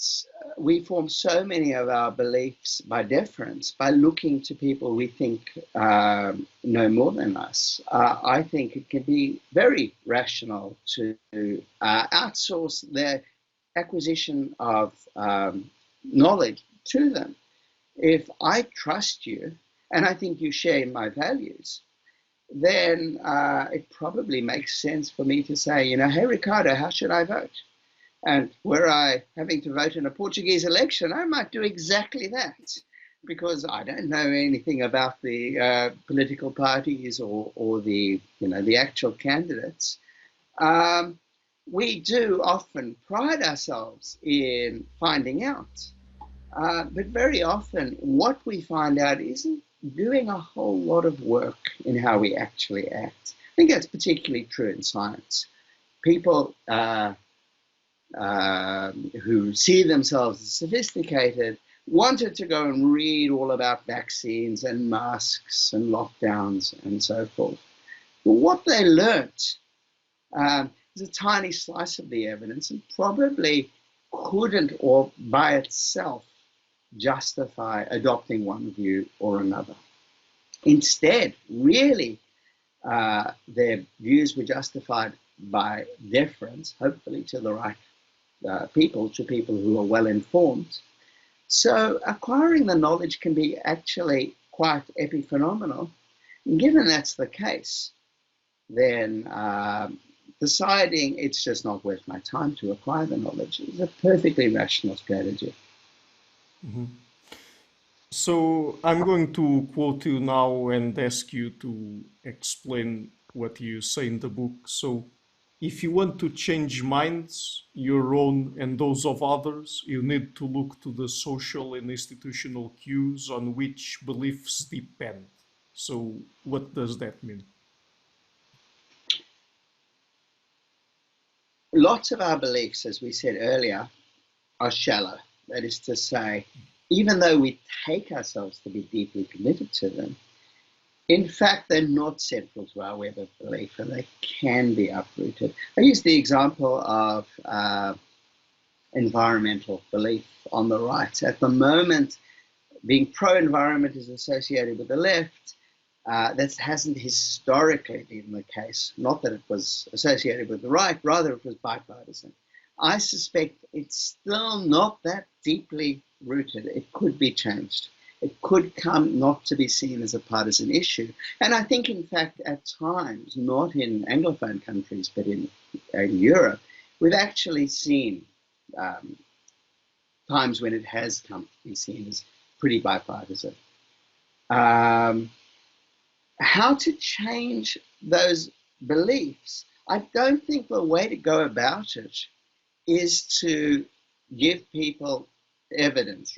we form so many of our beliefs by deference, by looking to people we think know more than us, I think it can be very rational to outsource their acquisition of knowledge to them. If I trust you and I think you share my values, then it probably makes sense for me to say, hey, Ricardo, how should I vote? And were I having to vote in a Portuguese election, I might do exactly that, because I don't know anything about the political parties or the actual candidates. We do often pride ourselves in finding out, but very often what we find out isn't doing a whole lot of work in how we actually act. I think that's particularly true in science. People who see themselves as sophisticated wanted to go and read all about vaccines and masks and lockdowns and so forth. But what they learnt is a tiny slice of the evidence and probably couldn't, or by itself, justify adopting one view or another. Instead, really, their views were justified by deference, hopefully to the right people, to people who are well informed. So acquiring the knowledge can be actually quite epiphenomenal. And given that's the case, then deciding it's just not worth my time to acquire the knowledge is a perfectly rational strategy. Mm-hmm. So I'm going to quote you now and ask you to explain what you say in the book. So, if you want to change minds, your own and those of others, you need to look to the social and institutional cues on which beliefs depend. So, what does that mean? Lots of our beliefs, as we said earlier, are shallow. That is to say, even though we take ourselves to be deeply committed to them, in fact, they're not central to our web of belief, and they can be uprooted. I use the example of environmental belief on the right. At the moment, being pro-environment is associated with the left. That hasn't historically been the case. Not that it was associated with the right, rather it was bipartisan. I suspect it's still not that deeply rooted. It could be changed. It could come not to be seen as a partisan issue. And I think, in fact, at times, not in Anglophone countries, but in Europe, we've actually seen times when it has come to be seen as pretty bipartisan. How to change those beliefs? I don't think the way to go about it is to give people evidence,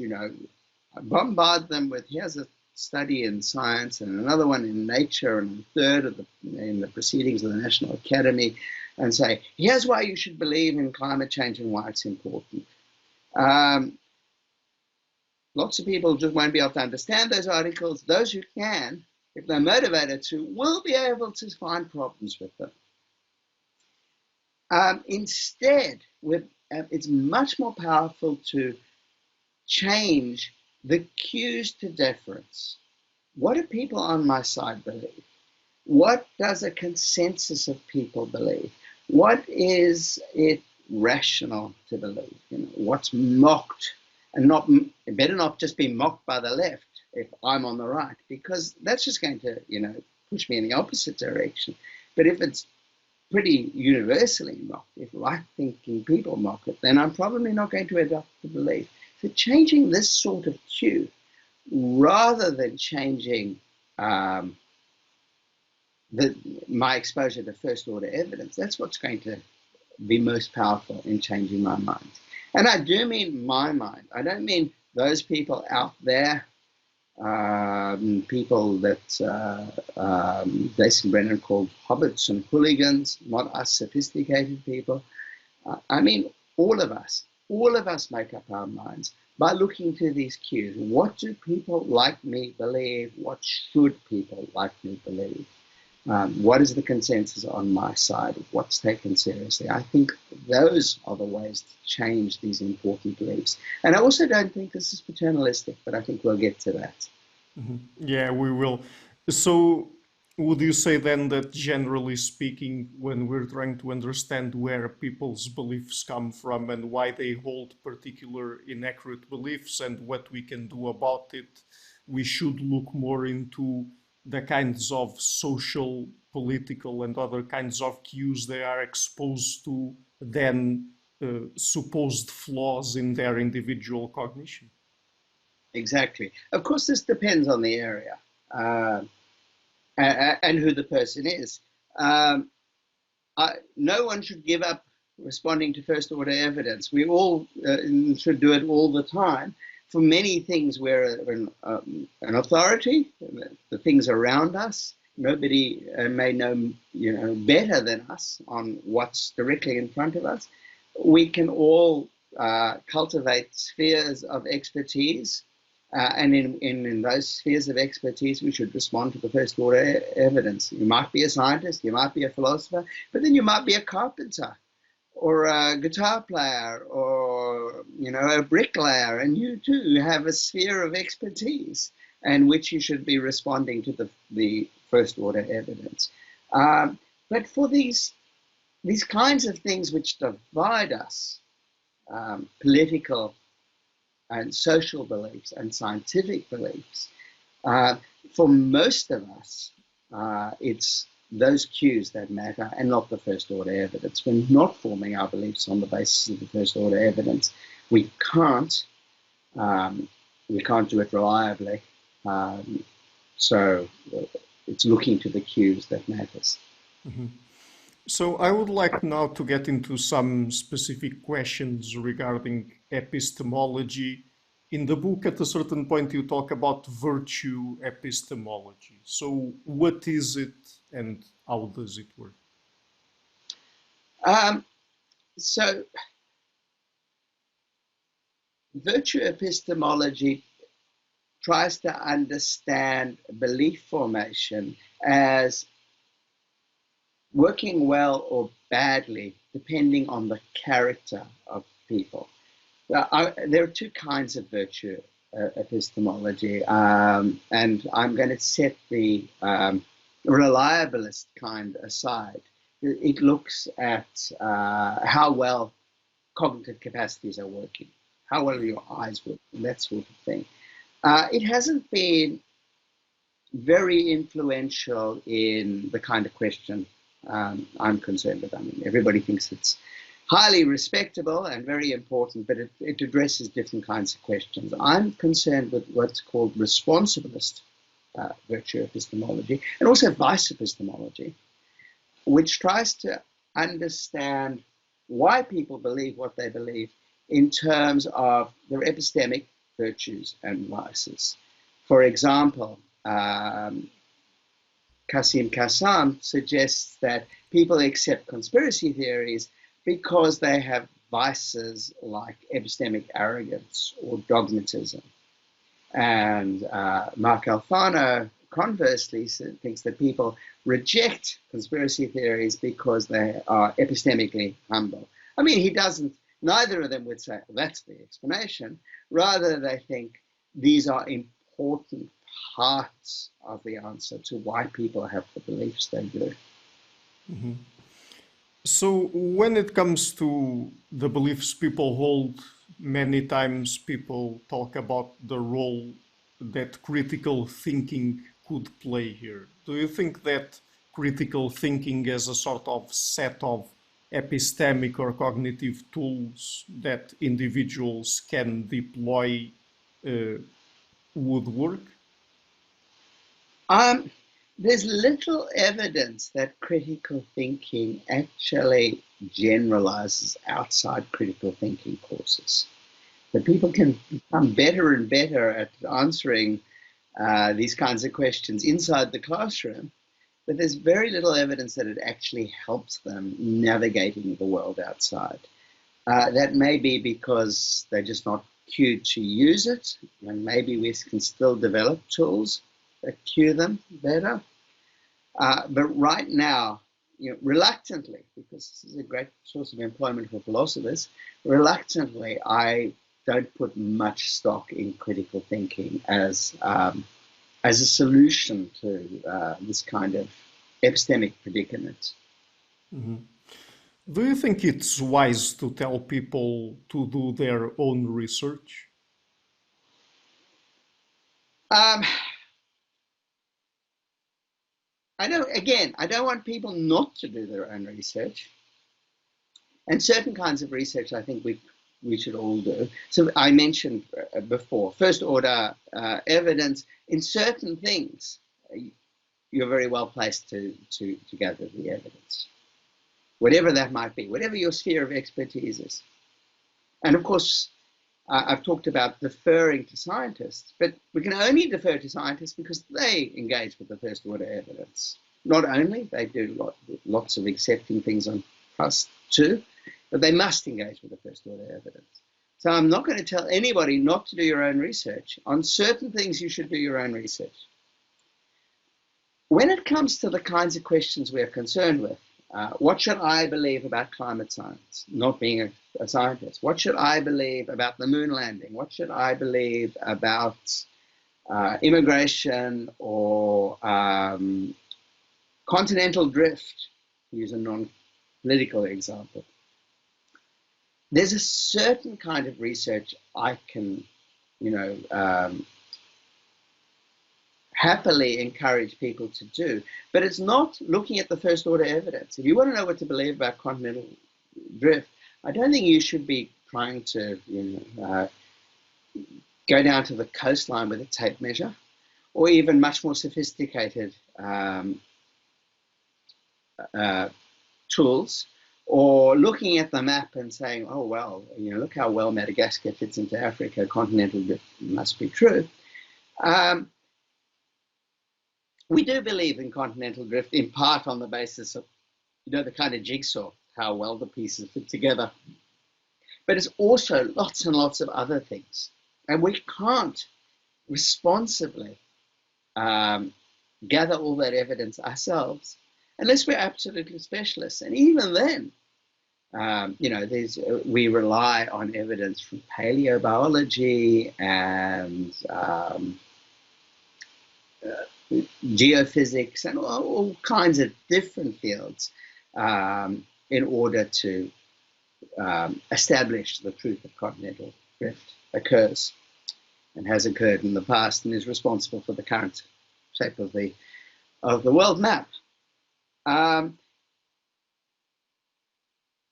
bombard them with, here's a study in science and another one in nature and a third in the proceedings of the National Academy, and say, here's why you should believe in climate change and why it's important. Lots of people just won't be able to understand those articles. Those who can if they're motivated to, will be able to find problems with them. Instead, it's much more powerful to change the cues to deference. What do people on my side believe? What does a consensus of people believe? What is it rational to believe? What's mocked, and it better not just be mocked by the left if I'm on the right, because that's just going to, push me in the opposite direction. But if it's pretty universally mocked, if right-thinking people mock it, then I'm probably not going to adopt the belief. So changing this sort of cue, rather than changing my exposure to first-order evidence, that's what's going to be most powerful in changing my mind. And I do mean my mind. I don't mean those people out there, people that Jason Brennan called hobbits and hooligans, not us sophisticated people. I mean all of us. All of us make up our minds by looking to these cues. What do people like me believe? What should people like me believe? What is the consensus on my side? What's taken seriously? I think those are the ways to change these important beliefs. And I also don't think this is paternalistic, but I think we'll get to that. Mm-hmm. Yeah, we will. So would you say then that generally speaking, when we're trying to understand where people's beliefs come from and why they hold particular inaccurate beliefs and what we can do about it, we should look more into the kinds of social, political, and other kinds of cues they are exposed to than supposed flaws in their individual cognition? Exactly. Of course, this depends on the area and who the person is. No one should give up responding to first-order evidence. We all should do it all the time. For many things, we're an authority. The things around us, nobody may know, better than us on what's directly in front of us. We can all cultivate spheres of expertise, and in those spheres of expertise, we should respond to the first-order evidence. You might be a scientist, you might be a philosopher, but then you might be a carpenter, or a guitar player, or a bricklayer, and you too have a sphere of expertise in which you should be responding to the first order evidence. But for these kinds of things which divide us, political and social beliefs and scientific beliefs, for most of us, it's those cues that matter and not the first order evidence. We're not forming our beliefs on the basis of the first order evidence. We can't do it reliably. So it's looking to the cues that matters. Mm-hmm. So I would like now to get into some specific questions regarding epistemology. In the book, at a certain point, you talk about virtue epistemology. So what is it and how does it work? So virtue epistemology tries to understand belief formation as working well or badly depending on the character of people. There are two kinds of virtue epistemology, and I'm going to set the reliabilist kind aside. It looks at how well cognitive capacities are working, how well your eyes work, that sort of thing. It hasn't been very influential in the kind of question I'm concerned with. I mean, everybody thinks it's highly respectable and very important, but it addresses different kinds of questions. I'm concerned with what's called responsibilist virtue epistemology, and also vice epistemology, which tries to understand why people believe what they believe in terms of their epistemic virtues and vices. For example, Qasim Qassam suggests that people accept conspiracy theories because they have vices like epistemic arrogance or dogmatism. And Mark Alfano conversely thinks that people reject conspiracy theories because they are epistemically humble. I mean, he doesn't, neither of them would say, well, that's the explanation. Rather, they think these are important parts of the answer to why people have the beliefs they do. Mm-hmm. So when it comes to the beliefs people hold, many times people talk about the role that critical thinking could play here. Do you think that critical thinking as a sort of set of epistemic or cognitive tools that individuals can deploy would work? There's little evidence that critical thinking actually generalizes outside critical thinking courses. That people can become better and better at answering these kinds of questions inside the classroom, but there's very little evidence that it actually helps them navigating the world outside. That may be because they're just not cued to use it, and maybe we can still develop tools that cue them better. But right now, reluctantly, because this is a great source of employment for philosophers, reluctantly, I don't put much stock in critical thinking as a solution to this kind of epistemic predicament. Mm-hmm. Do you think it's wise to tell people to do their own research? Um, I don't want people not to do their own research. And certain kinds of research, I think we should all do. So I mentioned before, first order evidence in certain things. You're very well placed to gather the evidence, whatever that might be, whatever your sphere of expertise is. And of course, I've talked about deferring to scientists, but we can only defer to scientists because they engage with the first order evidence. Not only, they do lots of accepting things on trust too, but they must engage with the first order evidence. So I'm not going to tell anybody not to do your own research. On certain things, you should do your own research. When it comes to the kinds of questions we're concerned with, what should I believe about climate science, not being a scientist? What should I believe about the moon landing? What should I believe about immigration or continental drift? Use a non-political example. There's a certain kind of research I can, happily encourage people to do, but it's not looking at the first order evidence. If you want to know what to believe about continental drift, I don't think you should be trying to go down to the coastline with a tape measure, or even much more sophisticated tools, or looking at the map and saying, oh, well, look how well Madagascar fits into Africa, continental drift must be true. We do believe in continental drift in part on the basis of, the kind of jigsaw, how well the pieces fit together. But it's also lots and lots of other things. And we can't responsibly gather all that evidence ourselves unless we're absolutely specialists. And even then, we rely on evidence from paleobiology and geophysics and all kinds of different fields in order to establish the truth of continental drift occurs and has occurred in the past and is responsible for the current shape of the world map.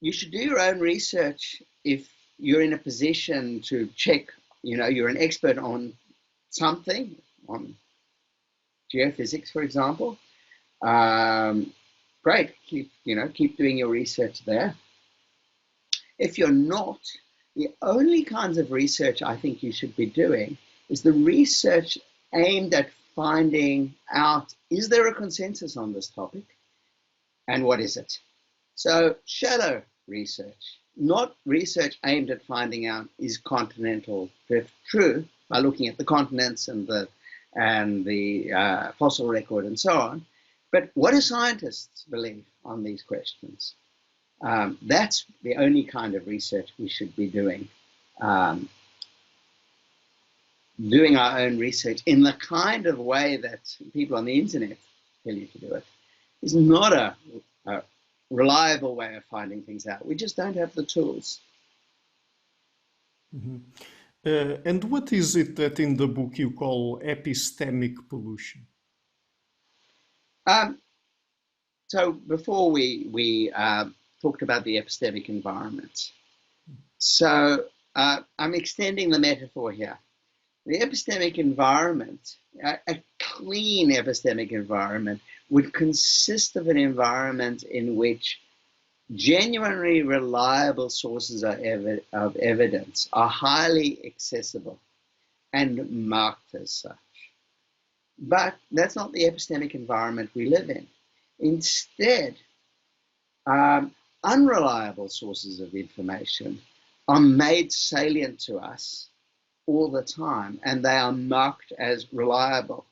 You should do your own research if you're in a position to check, you're an expert on something, on geophysics, for example. Great, keep doing your research there. If you're not, the only kinds of research I think you should be doing is the research aimed at finding out, is there a consensus on this topic? And what is it? So shallow research, not research aimed at finding out, is continental drift true, by looking at the continents and the and the fossil record and so on. But what do scientists believe on these questions? That's the only kind of research we should be doing. Doing our own research in the kind of way that people on the internet tell you to do it is not a reliable way of finding things out. We just don't have the tools. Mm-hmm. And what is it that in the book you call epistemic pollution? So before we talked about the epistemic environment. So I'm extending the metaphor here. The epistemic environment, a clean epistemic environment, would consist of an environment in which genuinely reliable sources of evidence are highly accessible and marked as such. But that's not the epistemic environment we live in. Instead, unreliable sources of information are made salient to us all the time, and they are marked as reliable.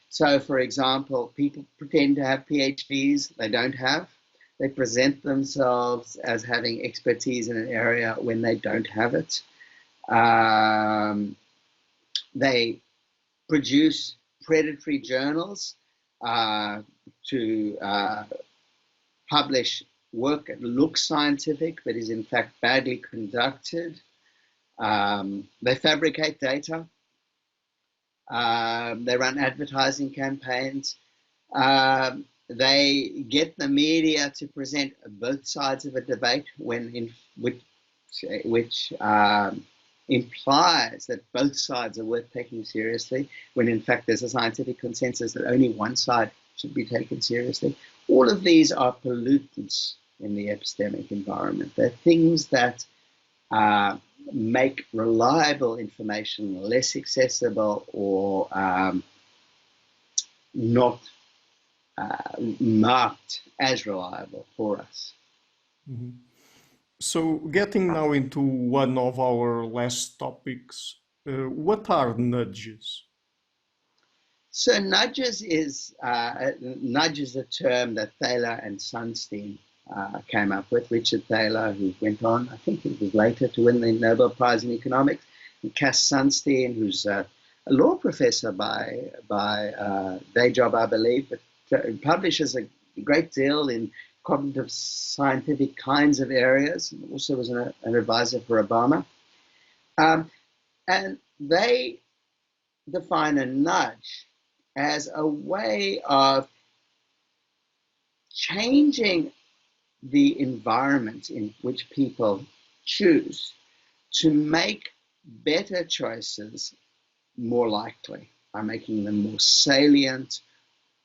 So, for example, people pretend to have PhDs they don't have. They present themselves as having expertise in an area when they don't have it. They produce predatory journals to publish work that looks scientific but is in fact badly conducted. They fabricate data. They run advertising campaigns. They get the media to present both sides of a debate which implies that both sides are worth taking seriously, when in fact there's a scientific consensus that only one side should be taken seriously. All of these are pollutants in the epistemic environment. They're things that make reliable information less accessible or not marked as reliable for us. Mm-hmm. So, getting now into one of our last topics, what are nudges? So nudges is a term that Thaler and Sunstein came up with. Richard Thaler, who went on, I think it was later, to win the Nobel Prize in Economics, and Cass Sunstein, who's a law professor by day job, I believe, but publishes a great deal in cognitive scientific kinds of areas, and also was an advisor for Obama. And they define a nudge as a way of changing the environment in which people choose to make better choices more likely, by making them more salient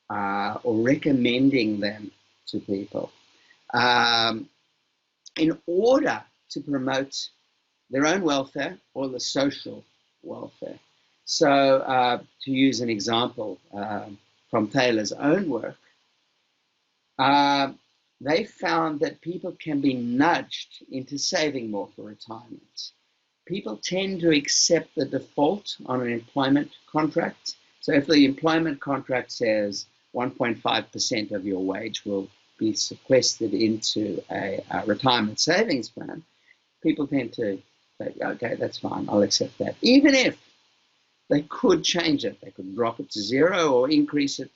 or recommending them to people in order to promote their own welfare or the social welfare. So to use an example from Taylor's own work, they found that people can be nudged into saving more for retirement. People tend to accept the default on an employment contract. So if the employment contract says 1.5% of your wage will be sequestered into a retirement savings plan, people tend to say, okay, that's fine, I'll accept that. Even if they could change it, they could drop it to 0 or increase it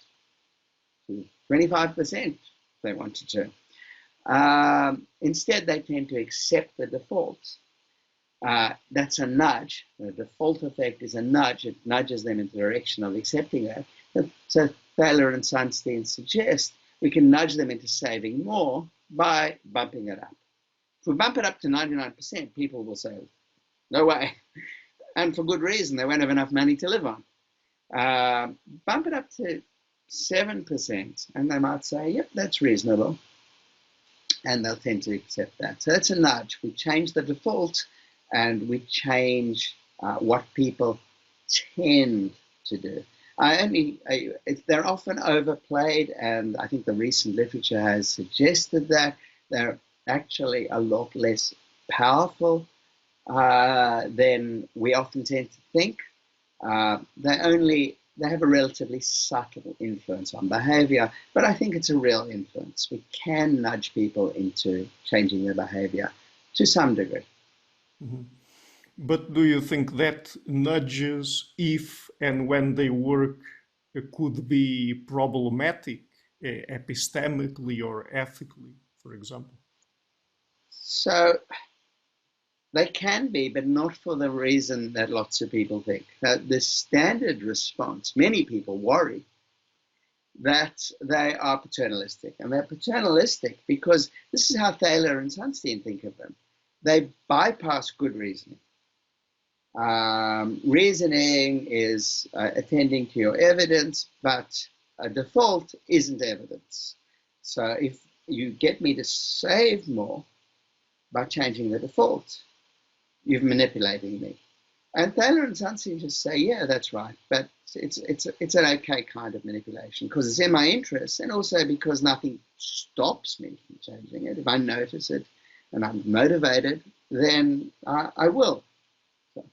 to 25% if they wanted to. Instead, they tend to accept the default. That's a nudge. The default effect is a nudge. It nudges them in the direction of accepting that. So Thaler and Sunstein suggest we can nudge them into saving more by bumping it up. If we bump it up to 99%, people will say, no way. And for good reason, they won't have enough money to live on. Bump it up to 7%, and they might say, yep, that's reasonable. And they'll tend to accept that. So that's a nudge. We change the default, and we change what people tend to do. They're often overplayed, and I think the recent literature has suggested that they're actually a lot less powerful than we often tend to think. They have a relatively subtle influence on behavior, but I think it's a real influence. We can nudge people into changing their behavior to some degree. Mhm. But do you think that nudges, if and when they work, could be problematic epistemically or ethically, for example? So they can be, but not for the reason that lots of people think. The standard response, many people worry that they are paternalistic. And they're paternalistic because this is how Thaler and Sunstein think of them. They bypass good reasoning. Reasoning is attending to your evidence, but a default isn't evidence. So if you get me to save more by changing the default, you're manipulating me. And Thaler and Sunstein just say, yeah, that's right, but it's an okay kind of manipulation because it's in my interest, and also because nothing stops me from changing it. If I notice it and I'm motivated, then I will. So,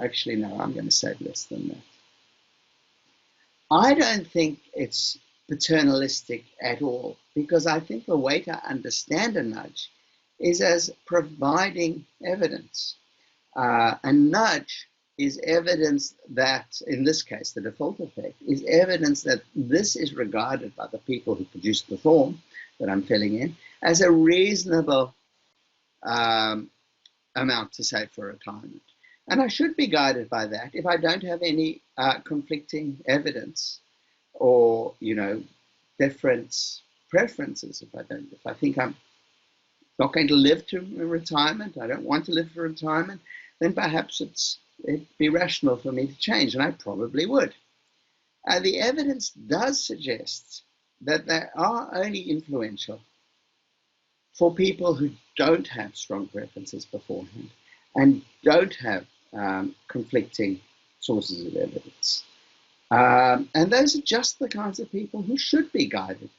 actually, no, I'm going to save less than that. I don't think it's paternalistic at all, because I think the way to understand a nudge is as providing evidence. A nudge is evidence that, in this case, the default effect, is evidence that this is regarded by the people who produce the form that I'm filling in as a reasonable amount to save for retirement. And I should be guided by that if I don't have any conflicting evidence or, different preferences. If I think I'm not going to live to retirement, I don't want to live for retirement, then perhaps it'd be rational for me to change, and I probably would. The evidence does suggest that they are only influential for people who don't have strong preferences beforehand and don't have conflicting sources of evidence. And those are just the kinds of people who should be guided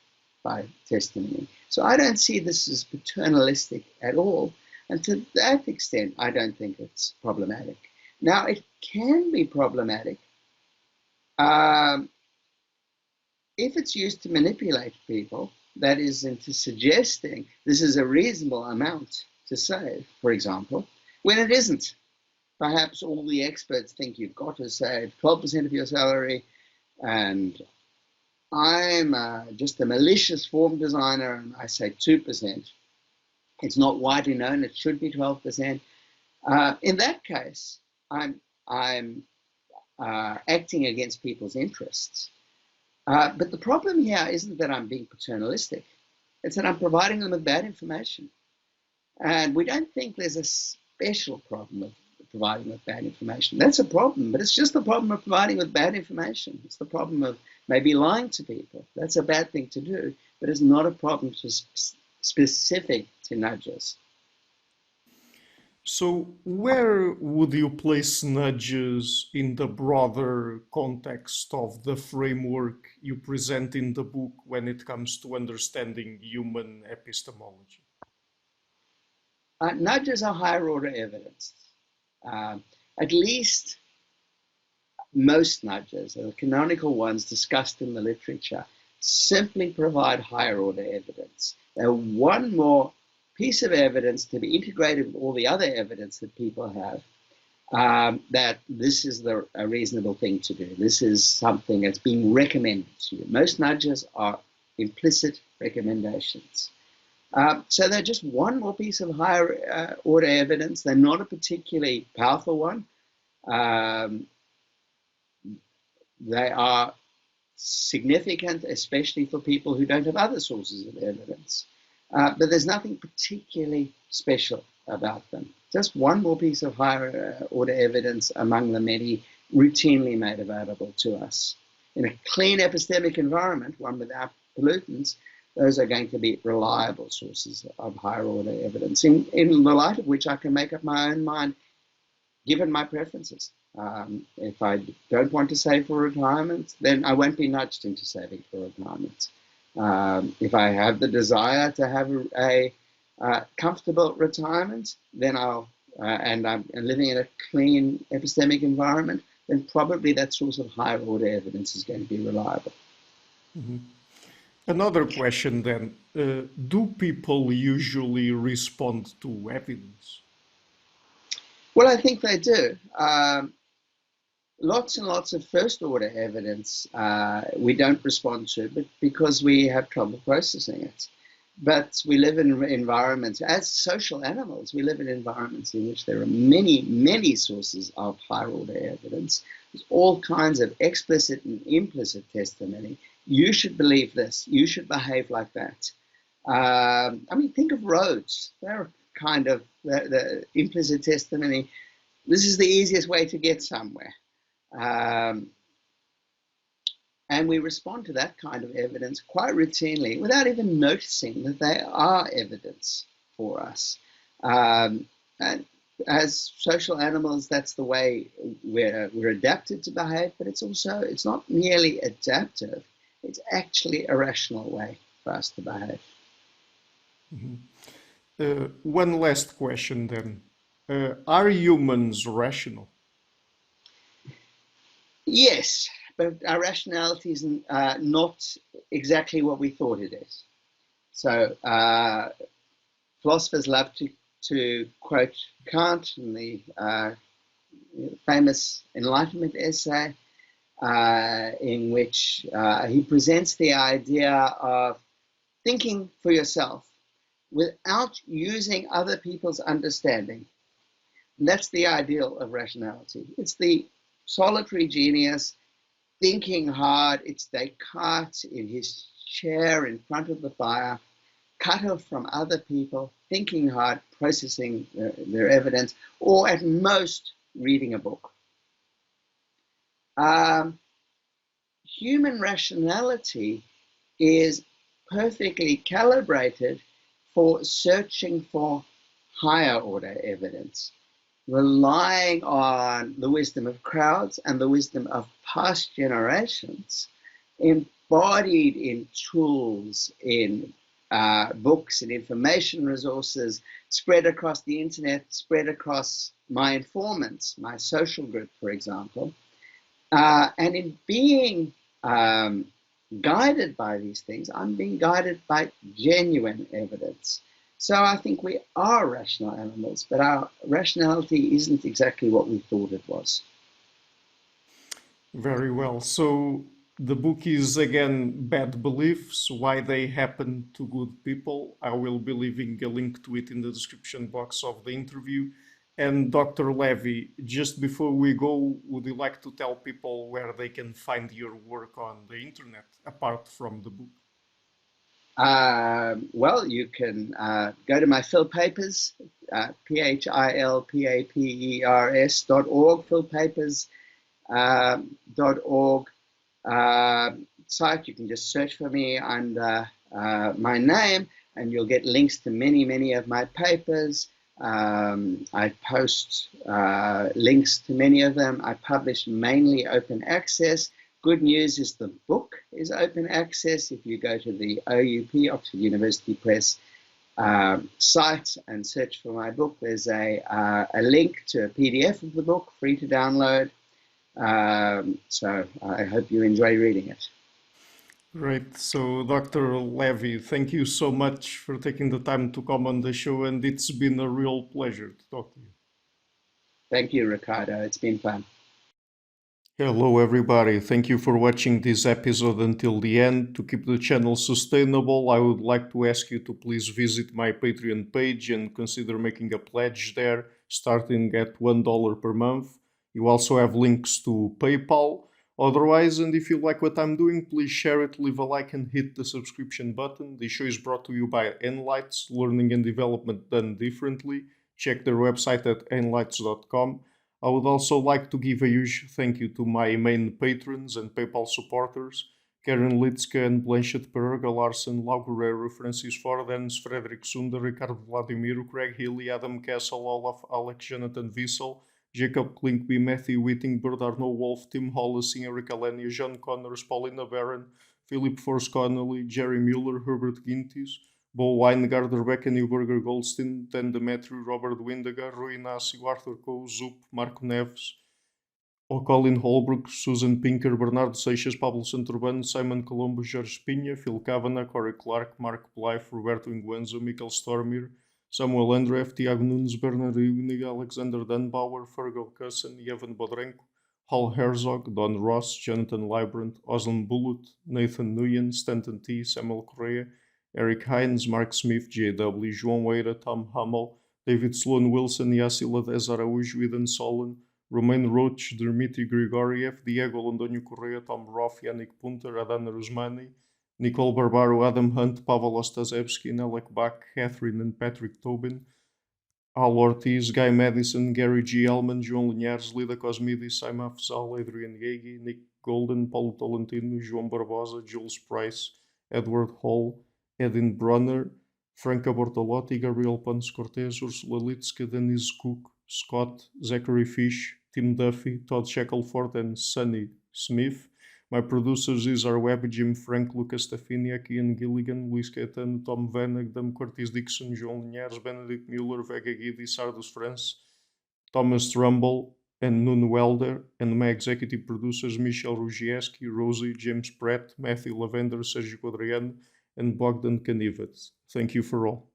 by testimony. So I don't see this as paternalistic at all. And to that extent, I don't think it's problematic. Now, it can be problematic if it's used to manipulate people, that is, into suggesting this is a reasonable amount to save, for example, when it isn't. Perhaps all the experts think you've got to save 12% of your salary, and I'm just a malicious form designer, and I say 2%. It's not widely known, it should be 12%. In that case, I'm acting against people's interests. But the problem here isn't that I'm being paternalistic. It's that I'm providing them with bad information. And we don't think there's a special problem with providing with bad information. That's a problem, but it's just the problem of providing with bad information. It's the problem of maybe lying to people. That's a bad thing to do, but it's not a problem specific to nudges. So, where would you place nudges in the broader context of the framework you present in the book when it comes to understanding human epistemology? Nudges are higher order evidence. At least most nudges, the canonical ones discussed in the literature, simply provide higher order evidence. They're one more piece of evidence to be integrated with all the other evidence that people have, that this is a reasonable thing to do. This is something that's being recommended to you. Most nudges are implicit recommendations. So they're just one more piece of higher order evidence. They're not a particularly powerful one. They are significant, especially for people who don't have other sources of evidence. But there's nothing particularly special about them. Just one more piece of higher order evidence among the many routinely made available to us. In a clean epistemic environment, one without pollutants, those are going to be reliable sources of higher order evidence, in the light of which I can make up my own mind, given my preferences. If I don't want to save for retirement, then I won't be nudged into saving for retirement. If I have the desire to have a comfortable retirement, then and I'm living in a clean epistemic environment, then probably that source of higher order evidence is going to be reliable. Mhm. Another question then, do people usually respond to evidence? Well, I think they do. Lots and lots of first order evidence we don't respond to, but because we have trouble processing it. But we live in environments, as social animals, we live in environments in which there are many, many sources of higher order evidence. There's all kinds of explicit and implicit testimony. You should believe this. You should behave like that. I mean, think of roads. They're kind of the implicit testimony. This is the easiest way to get somewhere. Um, and we respond to that kind of evidence quite routinely without even noticing that they are evidence for us. And as social animals, that's the way we're adapted to behave, but it's not merely adaptive, it's actually a rational way for us to behave. Mhm. One last question then. Are humans rational? Yes, but our rationality is not exactly what we thought it is. So philosophers love to quote Kant in the famous Enlightenment essay, in which he presents the idea of thinking for yourself without using other people's understanding. And that's the ideal of rationality. It's the solitary genius thinking hard. It's Descartes in his chair in front of the fire, cut off from other people, thinking hard, processing their evidence, or at most reading a book. Human rationality is perfectly calibrated for searching for higher order evidence, relying on the wisdom of crowds and the wisdom of past generations, embodied in tools, in books and information resources, spread across the internet, spread across my informants, my social group, for example. And in being guided by these things, I'm being guided by genuine evidence. So I think we are rational animals, but our rationality isn't exactly what we thought it was. Very well. So the book is again Bad Beliefs, Why They Happen to Good People. I will be leaving a link to it in the description box of the interview. And Dr. Levy, just before we go, would you like to tell people where they can find your work on the internet apart from the book? Well, you can go to my Phil Papers, philpapers.org, philpapers.org site. You can just search for me under my name, and you'll get links to many, many of my papers. I post links to many of them. I publish mainly open access. Good news is the book is open access. If you go to the OUP, Oxford University Press site and search for my book, there's a link to a PDF of the book, free to download. So I hope you enjoy reading it. Great. So, Dr. Levy, thank you so much for taking the time to come on the show, and it's been a real pleasure to talk to you. Thank you, Ricardo. It's been fun. Hello, everybody. Thank you for watching this episode until the end. To keep the channel sustainable, I would like to ask you to please visit my Patreon page and consider making a pledge there, starting at $1 per month. You also have links to PayPal. Otherwise, and if you like what I'm doing, please share it, leave a like, and hit the subscription button. This show is brought to you by Enlights, Learning and Development Done Differently. Check their website at enlights.com. I would also like to give a huge thank you to my main patrons and PayPal supporters, Karen Litska and Blanchett Perga, Larsen, Lau Guerrero, Francis Ford, Hans Frederick Sunder, Ricardo Vladimiro, Craig Healy, Adam Castle, Olaf, Alex Jonathan Wiesel, Jacob Klinkby, Matthew Whitting, Bernardo Wolf, Tim Hollis, Eric Alenia, John Connors, Paulina Barron, Philip Force Connolly, Jerry Mueller, Herbert Gintis, Bo Weingard, Rebecca Newberger Goldstein, Dan Demetri, Robert Windegar, Rui Inácio, Arthur Coe, Zup, Marco Neves, Colin Holbrook, Susan Pinker, Bernardo Seixas, Pablo Santurbano, Simon Colombo, Jorge Pinha, Phil Kavanagh, Corey Clark, Mark Blythe, Roberto Inguenzo, Michael Stormir, Samuel Andreff, Tiago Nunes, Bernardo Uniga, Alexander Dunbauer, Fergal Cusson, Evan Bodrenko, Hal Herzog, Don Ross, Jonathan Librand, Oslan Bullitt, Nathan Nguyen, Stanton T, Samuel Correa, Eric Hines, Mark Smith, J.W., João Eira, Tom Hummel, David Sloan Wilson, Yassila Dez Araújo, Eden Solon, Romain Roach, Dmitry Grigoriev, Diego Londonio Correa, Tom Roth, Yannick Punter, Adana Rusmani, Nicole Barbaro, Adam Hunt, Pavel Ostaszewski, Nelek Bach, Catherine and Patrick Tobin, Al Ortiz, Guy Madison, Gary G. Elman, João Linhares, Lida Cosmidis, Saima Afzal, Adrian Yegi, Nick Golden, Paulo Tolentino, João Barbosa, Jules Price, Edward Hall, Edin Bronner, Franca Bortolotti, Gabriel Pontes Cortez, Ursula Litska, Denise Cook, Scott, Zachary Fish, Tim Duffy, Todd Shackelford, and Sonny Smith. My producers is our web, Jim Frank, Lucas Stafiniak, Ian Gilligan, Luís Caetano, Tom Vanag, Dam Curtis Dixon, João Linhares, Benedict Mueller, Vega Guidi, Sardus France, Thomas Trumbull, and Nuno Welder, and my executive producers, Michel Rugieski, Rosie, James Pratt, Matthew Lavender, Sergio Quadriano, and Bogdan Kanivet. Thank you for all.